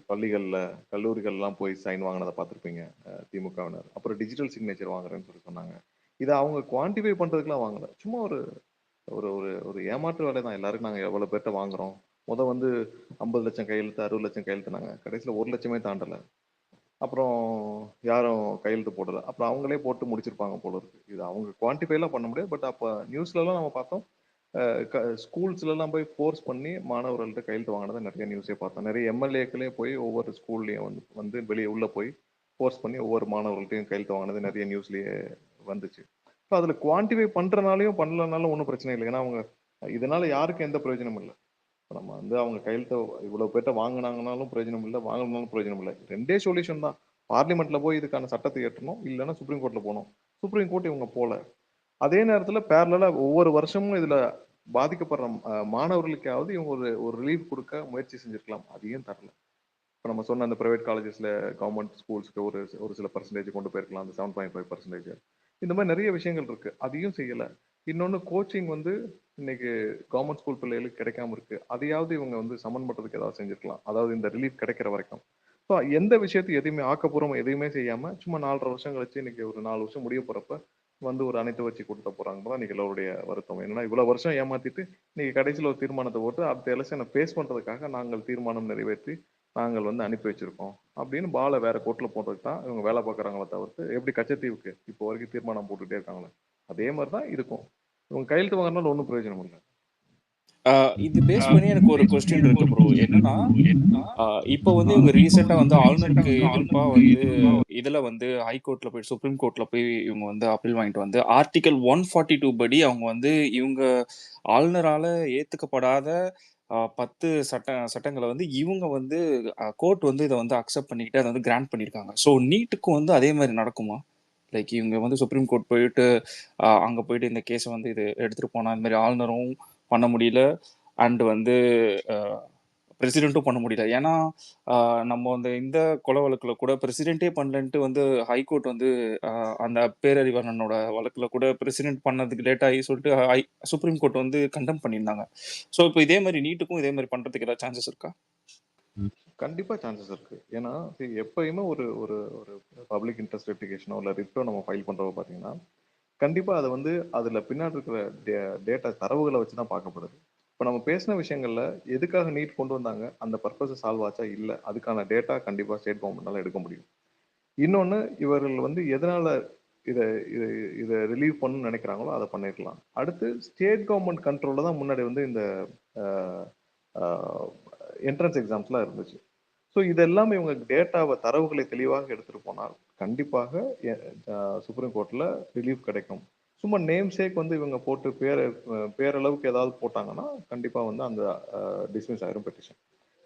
Speaker 3: பள்ளிகளில், கல்லூரிகள்லாம் போய் சைன் வாங்கினதை பார்த்துருப்பீங்க திமுகவினர். அப்புறம் டிஜிட்டல் சிக்னேச்சர் வாங்குறேன்னு சொல்லி சொன்னாங்க. இதை அவங்க குவான்டிஃபை பண்ணுறதுக்குலாம் வாங்கலை. சும்மா ஒரு ஒரு ஒரு ஒரு ஏமாற்று வேலை தான். எல்லாருக்கும் நாங்கள் எவ்வளோ பேர்கிட்ட வாங்குறோம், வந்து 50 லட்சம் கையெழுத்து, 60 லட்சம் கையெழுத்துனாங்க. கடைசியில் 1 லட்சமே தாண்டலை. அப்புறம் யாரும் கையெழுத்து போடலை. அப்புறம் அவங்களே போட்டு முடிச்சிருப்பாங்க போல இருக்கு. இது அவங்க குவான்டிஃபைலாம் பண்ண முடியாது. பட் அப்போ நியூஸ்லலாம் நம்ம பார்த்தோம், ஸ்கூல்ஸ்லாம் போய் ஃபோர்ஸ் பண்ணி மாணவர்கள்ட்ட கையெழுத்து வாங்கினதை நிறைய நியூஸே பார்த்தோம். நிறைய எம்எல்ஏக்களே போய் ஒவ்வொரு ஸ்கூல்லையும் வந்து வெளியே உள்ளே போய் ஃபோர்ஸ் பண்ணி ஒவ்வொரு மாணவர்கள்ட்டையும் கையெழுத்து வாங்கினது நிறைய நியூஸ்லேயே வந்துச்சு. ஸோ அதில் குவான்டிஃபை பண்ணுறனாலையும் பண்ணலனாலும் ஒன்றும் பிரச்சனை இல்லை. ஏன்னா அவங்க இதனால யாருக்கும் எந்த பிரயோஜனமும் இல்லை. நம்ம வந்து அவங்க கையெழுத்த இவ்வளவு பேர்ட்ட வாங்கினாங்கனாலும் பிரயோஜனம் இல்லை, வாங்கினாலும் பிரயோஜனம் இல்லை. ரெண்டே சொல்யூஷன் தான். பார்லிமெண்ட்ல போய் இதுக்கான சட்டத்தை ஏற்றணும், இல்லைன்னா சுப்ரீம் கோர்ட்ல போகணும். சுப்ரீம் கோர்ட் இவங்க போல. அதே நேரத்துல பேரலா ஒவ்வொரு வருஷமும் இதுல பாதிக்கப்படுற மாணவர்களுக்காவது இவங்க ஒரு ஒரு ரிலீஃப் கொடுக்க முயற்சி செஞ்சிருக்கலாம். அதையும் தரல. இப்போ நம்ம சொன்ன அந்த பிரைவேட் காலேஜஸ்ல கவர்மெண்ட் ஸ்கூல்ஸ்க்கு ஒரு ஒரு சில பர்சன்டேஜ் கொண்டு போயிருக்கலாம், அந்த 7.5%. இந்த மாதிரி நிறைய விஷயங்கள் இருக்கு, அதையும் செய்யல. இன்னொன்னு கோச்சிங் வந்து இன்னைக்கு கவர்மெண்ட் ஸ்கூல் பிள்ளைகளுக்கு கிடைக்காம இருக்கு, அதையாவது இவங்க வந்து சமன் பண்றதுக்கு ஏதாவது செஞ்சிருக்கலாம், அதாவது இந்த ரிலீஃப் கிடைக்கிற வரைக்கும். ஸோ எந்த விஷயத்தையும் எதையுமே ஆக்கப்பூர்வம் எதையுமே செய்யாம சும்மா 4.5 வருஷம் கழிச்சு இன்னைக்கு ஒரு 4 வருஷம் முடிய போறப்ப வந்து ஒரு அனைத்து வச்சு கொடுத்த போறாங்க இன்னைக்கு எல்லாருடைய வருத்தம். என்னன்னா இவ்வளவு வருஷம் ஏமாத்திட்டு இன்னைக்கு கடைசியில் ஒரு தீர்மானத்தை போட்டு அடுத்த எலெக்ஷனை ஃபேஸ் பண்றதுக்காக நாங்கள் தீர்மானம் நிறைவேற்றி நாங்கள் வந்து அனுப்பி வச்சிருக்கோம் அப்படின்னு பாலை வேற கோர்ட்ல போடுறதுக்கு தான் இவங்க வேலை பார்க்குறாங்களே தவிர்த்து, எப்படி கச்சத்தீவுக்கு இப்போ வரைக்கும் தீர்மானம் போட்டுட்டே இருக்காங்களே அதே மாதிரி தான் இருக்கும். இவங்க கையெழுத்து வாங்கினாலும் ஒன்றும் பிரயோஜனம் இல்லை.
Speaker 4: இது பேஸ் பண்ணி எனக்கு ஒரு கொஸ்டின் இருக்கு ப்ரோ. என்னன்னா இப்போ வந்து இவங்க ரீசெண்டா வந்து ஆளுநருக்கு எதிர்ப்பா வந்து இதுல வந்து ஹைகோர்ட்ல போய் சுப்ரீம் கோர்ட்ல போய் இவங்க வந்து அப்பீல் வாங்கிட்டு வந்து ஆர்டிகல் 142 படி அவங்க வந்து இவங்க ஆளுநரால ஏத்துக்கப்படாத 10 சட்டங்களை வந்து இவங்க வந்து கோர்ட் வந்து இதை வந்து அக்செப்ட் பண்ணிக்கிட்டு அதை வந்து கிராண்ட் பண்ணியிருக்காங்க. ஸோ நீட்டுக்கும் வந்து அதே மாதிரி நடக்குமா? லைக் இவங்க வந்து சுப்ரீம் கோர்ட் போயிட்டு அங்கே போயிட்டு இந்த கேஸை வந்து இது எடுத்துகிட்டு போனால் இந்த மாதிரி ஆளுநரும் பண்ண முடியல அண்ட் வந்து பிரசிடென்ட்டும் பண்ண முடியல. ஏன்னா நம்ம வந்து இந்த கொலை வழக்கில் கூட பிரசிடென்ட்டே பண்ணலன்ட்டு வந்து ஹைகோர்ட் வந்து அந்த பேரறிவாளனோட வழக்கில் கூட பிரசிடென்ட் பண்ணதுக்கு லேட் ஆகி சொல்லிட்டு சுப்ரீம் கோர்ட் வந்து கண்டெம் பண்ணியிருந்தாங்க. ஸோ இப்போ இதே மாதிரி நீட்டுக்கும் இதே மாதிரி பண்ணுறதுக்கு ஏதாவது சான்சஸ் இருக்கா?
Speaker 3: கண்டிப்பா சான்சஸ் இருக்கு. ஏன்னா எப்பயுமே ஒரு ஒரு ஒரு பப்ளிக் இன்ட்ரெஸ்ட் லிட்டிகேஷனோ இல்லை ரிட்டோ நம்ம ஃபைல் பண்றப்ப பார்த்தீங்கன்னா கண்டிப்பா அதை வந்து அதுல பின்னாடி இருக்கிற டேட்டா தரவுகளை வச்சு தான் பார்க்கப்படுது. இப்போ நம்ம பேசின விஷயங்கள்ல எதுக்காக நீட் கொண்டு வந்தாங்க, அந்த பர்பஸ் சால்வ் ஆச்சா இல்லை, அதுக்கான டேட்டா கண்டிப்பா ஸ்டேட் கவர்மெண்ட்னால எடுக்க முடியும். இன்னொன்னு இவர்கள் வந்து எதனால இதை இதை இதை ரிலீவ் பண்ணணும்னு நினைக்கிறாங்களோ அதை பண்ணிருக்கலாம். அடுத்து ஸ்டேட் கவர்மெண்ட் கண்ட்ரோல்ல தான் முன்னாடி வந்து இந்த என்ட்ரன்ஸ் எக்ஸாம்ஸ்லாம் இருந்துச்சு. ஸோ இதெல்லாம் இவங்க டேட்டாவை தரவுகளை தெளிவாக எடுத்துட்டு போனால் கண்டிப்பாக சுப்ரீம் கோர்ட்ல ரிலீஃப் கிடைக்கும். சும்மா நேம் சேக் வந்து இவங்க போட்டு பேரளவுக்கு ஏதாவது போட்டாங்கன்னா கண்டிப்பா வந்து அந்த டிஸ்மிஸ் ஆயிரும் பெட்டிஷன்.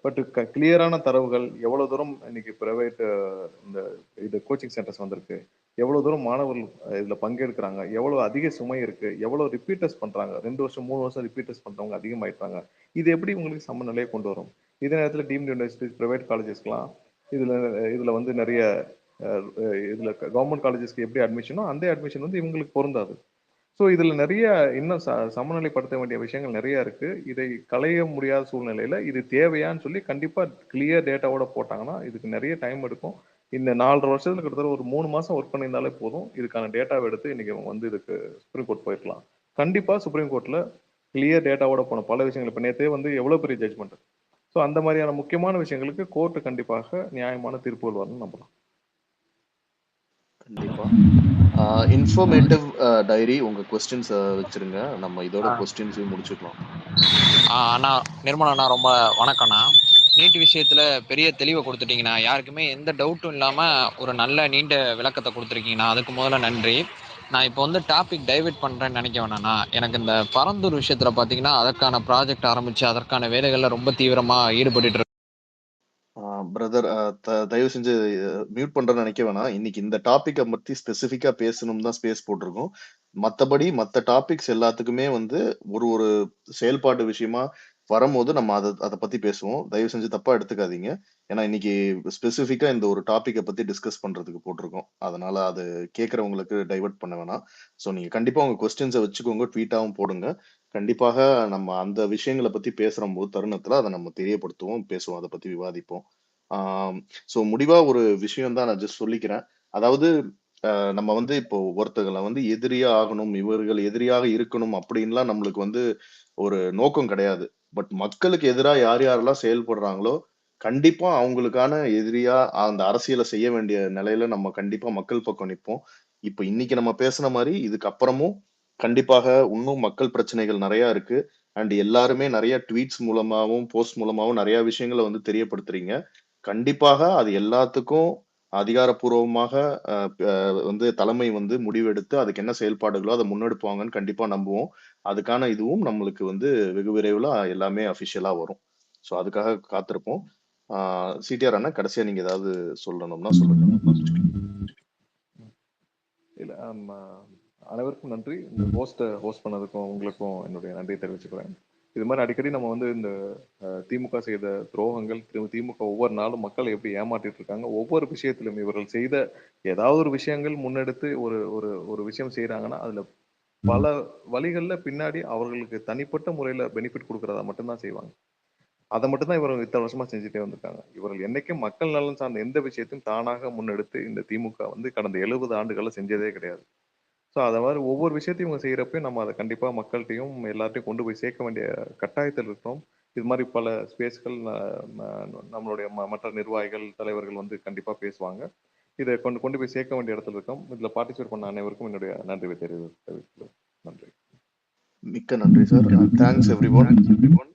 Speaker 3: பட் கிளியரான தரவுகள் எவ்வளவு தூரம் இன்னைக்கு பிரைவேட் இந்த இது கோச்சிங் சென்டர்ஸ் வந்திருக்கு, எவ்வளவு தூரம் மாணவர்கள் இதுல பங்கெடுக்கிறாங்க, எவ்வளவு அதிக சுமை இருக்கு, எவ்வளவு ரிப்பீட்டர்ஸ் பண்றாங்க, 2 வருஷம் 3 வருஷம் ரிப்பீட்டர்ஸ் பண்றவங்க அதிகமாயிட்டாங்க, இது எப்படி உங்களுக்கு சமநிலையை கொண்டு வரும்? இதே நேரத்தில் டீம்டு யூனிவர்சிட்டிஸ் பிரைவேட் காலேஜஸ்க்குலாம் இதுல வந்து நிறைய இதுல கவர்மெண்ட் காலேஜஸ்க்கு எப்படி அட்மிஷனோ அந்த அட்மிஷன் வந்து இவங்களுக்கு பொருந்தாது. ஸோ இதுல நிறைய இன்னும் சமநிலைப்படுத்த வேண்டிய விஷயங்கள் நிறைய இருக்கு. இதை களைய முடியாத சூழ்நிலையில இது தேவையான்னு சொல்லி கண்டிப்பா கிளியர் டேட்டாவோட போட்டாங்கன்னா இதுக்கு நிறைய டைம் எடுக்கும். இந்த 4.5 வருஷத்துல கிட்டத்தட்ட ஒரு 3 மாசம் ஒர்க் பண்ணியிருந்தாலே போதும். இதுக்கான டேட்டாவை எடுத்து இன்னைக்கு அவங்க வந்து இதுக்கு சுப்ரீம் கோர்ட் போயிருக்கலாம். கண்டிப்பா சுப்ரீம் கோர்ட்ல கிளியர் டேட்டாவோட போன பல விஷயங்கள் இப்ப நேற்றே வந்து எவ்வளவு பெரிய ஜட்மெண்ட். ஸோ அந்த மாதிரியான முக்கியமான விஷயங்களுக்கு கோர்ட் கண்டிப்பாக நியாயமான தீர்ப்புகள் வரணும்னு நம்பலாம்.
Speaker 1: கண்டிப்பா. இன்ஃபர்மேட்டிவ் டைரி உங்க கொஸ்டின்ஸ் வச்சிருங்க. நம்ம இதோட கொஸ்டின்ஸையும் முடிச்சுக்கலாம்.
Speaker 5: அண்ணா நிர்மலா அண்ணா ரொம்ப வணக்கம்ண்ணா. நீட் விஷயத்துல பெரிய தெளிவை கொடுத்துட்டீங்கண்ணா. யாருக்குமே எந்த டவுட்டும் இல்லாம ஒரு நல்ல நீண்ட விளக்கத்தை கொடுத்துருக்கீங்கண்ணா. அதுக்கு முதல்ல நன்றி. நான் இப்போ வந்து டாபிக் டைவெர்ட் பண்றேன்னு நினைக்க வேணாண்ணா. எனக்கு இந்த பரந்தூர் விஷயத்துல பாத்தீங்கன்னா அதற்கான ப்ராஜெக்ட் ஆரம்பிச்சு அதற்கான வேலைகள்ல ரொம்ப தீவிரமா ஈடுபட்டு இருக்கு.
Speaker 1: பிரதர், தயவு செஞ்சு மியூட் பண்றேன்னு நினைக்க வேணாம். இன்னைக்கு இந்த டாபிக்கை பத்தி ஸ்பெசிஃபிக்கா பேசணும் தான் ஸ்பேஸ் போட்டிருக்கோம். மத்தபடி மத்த டாபிக்ஸ் எல்லாத்துக்குமே வந்து ஒரு ஒரு செயல்பாட்டு விஷயமா வரும்போது நம்ம அதை பத்தி பேசுவோம். தயவு செஞ்சு தப்பா எடுத்துக்காதீங்க. ஏன்னா இன்னைக்கு ஸ்பெசிஃபிக்கா இந்த ஒரு டாபிக்கை பத்தி டிஸ்கஸ் பண்றதுக்கு போட்டிருக்கோம். அதனால அது கேட்கறவங்களுக்கு டைவர்ட் பண்ண வேணாம். ஸோ நீங்க கண்டிப்பா உங்க கொஸ்டின்ஸை வச்சுக்கோங்க, ட்வீட்டாவும் போடுங்க. கண்டிப்பாக நம்ம அந்த விஷயங்களை பத்தி பேசுற போது தருணத்துல அதை நம்ம தெரியப்படுத்துவோம், பேசுவோம், அதை பத்தி விவாதிப்போம். ஸோ முடிவா ஒரு விஷயம் தான் நான் ஜஸ்ட் சொல்லிக்கிறேன். அதாவது நம்ம வந்து இப்போ ஒருத்தர்களை வந்து எதிரியா ஆகணும், இவர்கள் எதிரியாக இருக்கணும் அப்படின்லாம் நம்மளுக்கு வந்து ஒரு நோக்கம் கிடையாது. பட் மக்களுக்கு எதிரா யார் யாரெல்லாம் செயல்படுறாங்களோ கண்டிப்பா அவங்களுக்கான எதிரியா அந்த அரசியலை செய்ய வேண்டிய நிலையில நம்ம கண்டிப்பா மக்கள் பக்கம் நிற்போம். இப்ப இன்னைக்கு நம்ம பேசுன மாதிரி இதுக்கப்புறமும் கண்டிப்பாக இன்னும் மக்கள் பிரச்சனைகள் நிறைய இருக்கு. அண்ட் எல்லாருமே நிறைய ட்வீட்ஸ் மூலமாவும் போஸ்ட் மூலமாவும் நிறைய விஷயங்களை வந்து தெரியப்படுத்துறீங்க. கண்டிப்பாக அது எல்லாத்துக்கும் அதிகாரப்பூர்வமாக வந்து தலைமை வந்து முடிவெடுத்து அதுக்கு என்ன செயல்பாடுகளோ அதை முன்னெடுப்பாங்கன்னு கண்டிப்பா நம்புவோம். அதுக்கான இதுவும் நம்மளுக்கு வந்து வெகு விரைவில் எல்லாமே அஃபிஷியலா வரும். ஸோ அதுக்காக காத்திருப்போம். சிடிஆர் அண்ணா, கடைசியா நீங்க ஏதாவது சொல்லணும்னா சொல்லுங்க.
Speaker 3: இல்ல அனைவருக்கும் நன்றி. இந்த ஹோஸ்ட் பண்ணதுக்கும் உங்களுக்கும் என்னுடைய நன்றியை தெரிவிச்சுக்கிறேன். இது மாதிரி அடிக்கடி நம்ம வந்து இந்த திமுக செய்த துரோகங்கள், திமுக ஒவ்வொரு நாளும் மக்களை எப்படி ஏமாற்றிட்டு இருக்காங்க, ஒவ்வொரு விஷயத்திலும் இவர்கள் செய்த ஏதாவது ஒரு விஷயங்கள் முன்னெடுத்து ஒரு ஒரு ஒரு விஷயம் செய்யறாங்கன்னா அதுல பல வழிகள்ல பின்னாடி அவர்களுக்கு தனிப்பட்ட முறையில பெனிஃபிட் கொடுக்கறதா மட்டும்தான் செய்வாங்க. அதை மட்டும்தான் இவர்கள் இத்தனை வருஷமா செஞ்சுட்டே வந்திருக்காங்க. இவர்கள் என்னைக்கும் மக்கள் நலன் சார்ந்த எந்த விஷயத்தையும் தானாக முன்னெடுத்து இந்த திமுக வந்து கடந்த 70 ஆண்டுகளை செஞ்சதே கிடையாது. ஸோ அதை மாதிரி ஒவ்வொரு விஷயத்தையும் இவங்க செய்யறப்ப நம்ம அதை கண்டிப்பா மக்கள்கிட்டையும் எல்லாத்தையும் கொண்டு போய் சேர்க்க வேண்டிய கட்டாயத்தில் இருக்கிறோம். இது மாதிரி பல ஸ்பேஸ்கள் நம்மளுடைய மற்ற நிர்வாகிகள், தலைவர்கள் வந்து கண்டிப்பா பேசுவாங்க. இதை கொண்டு போய் சேர்க்க வேண்டிய இடத்துல இருக்கோம். இதுல பார்ட்டிசிபேட் பண்ண அனைவருக்கும் என்னுடைய நன்றி தெரிவித்துள்ளேன். நன்றி.
Speaker 1: மிக்க நன்றி சார். Thanks everyone.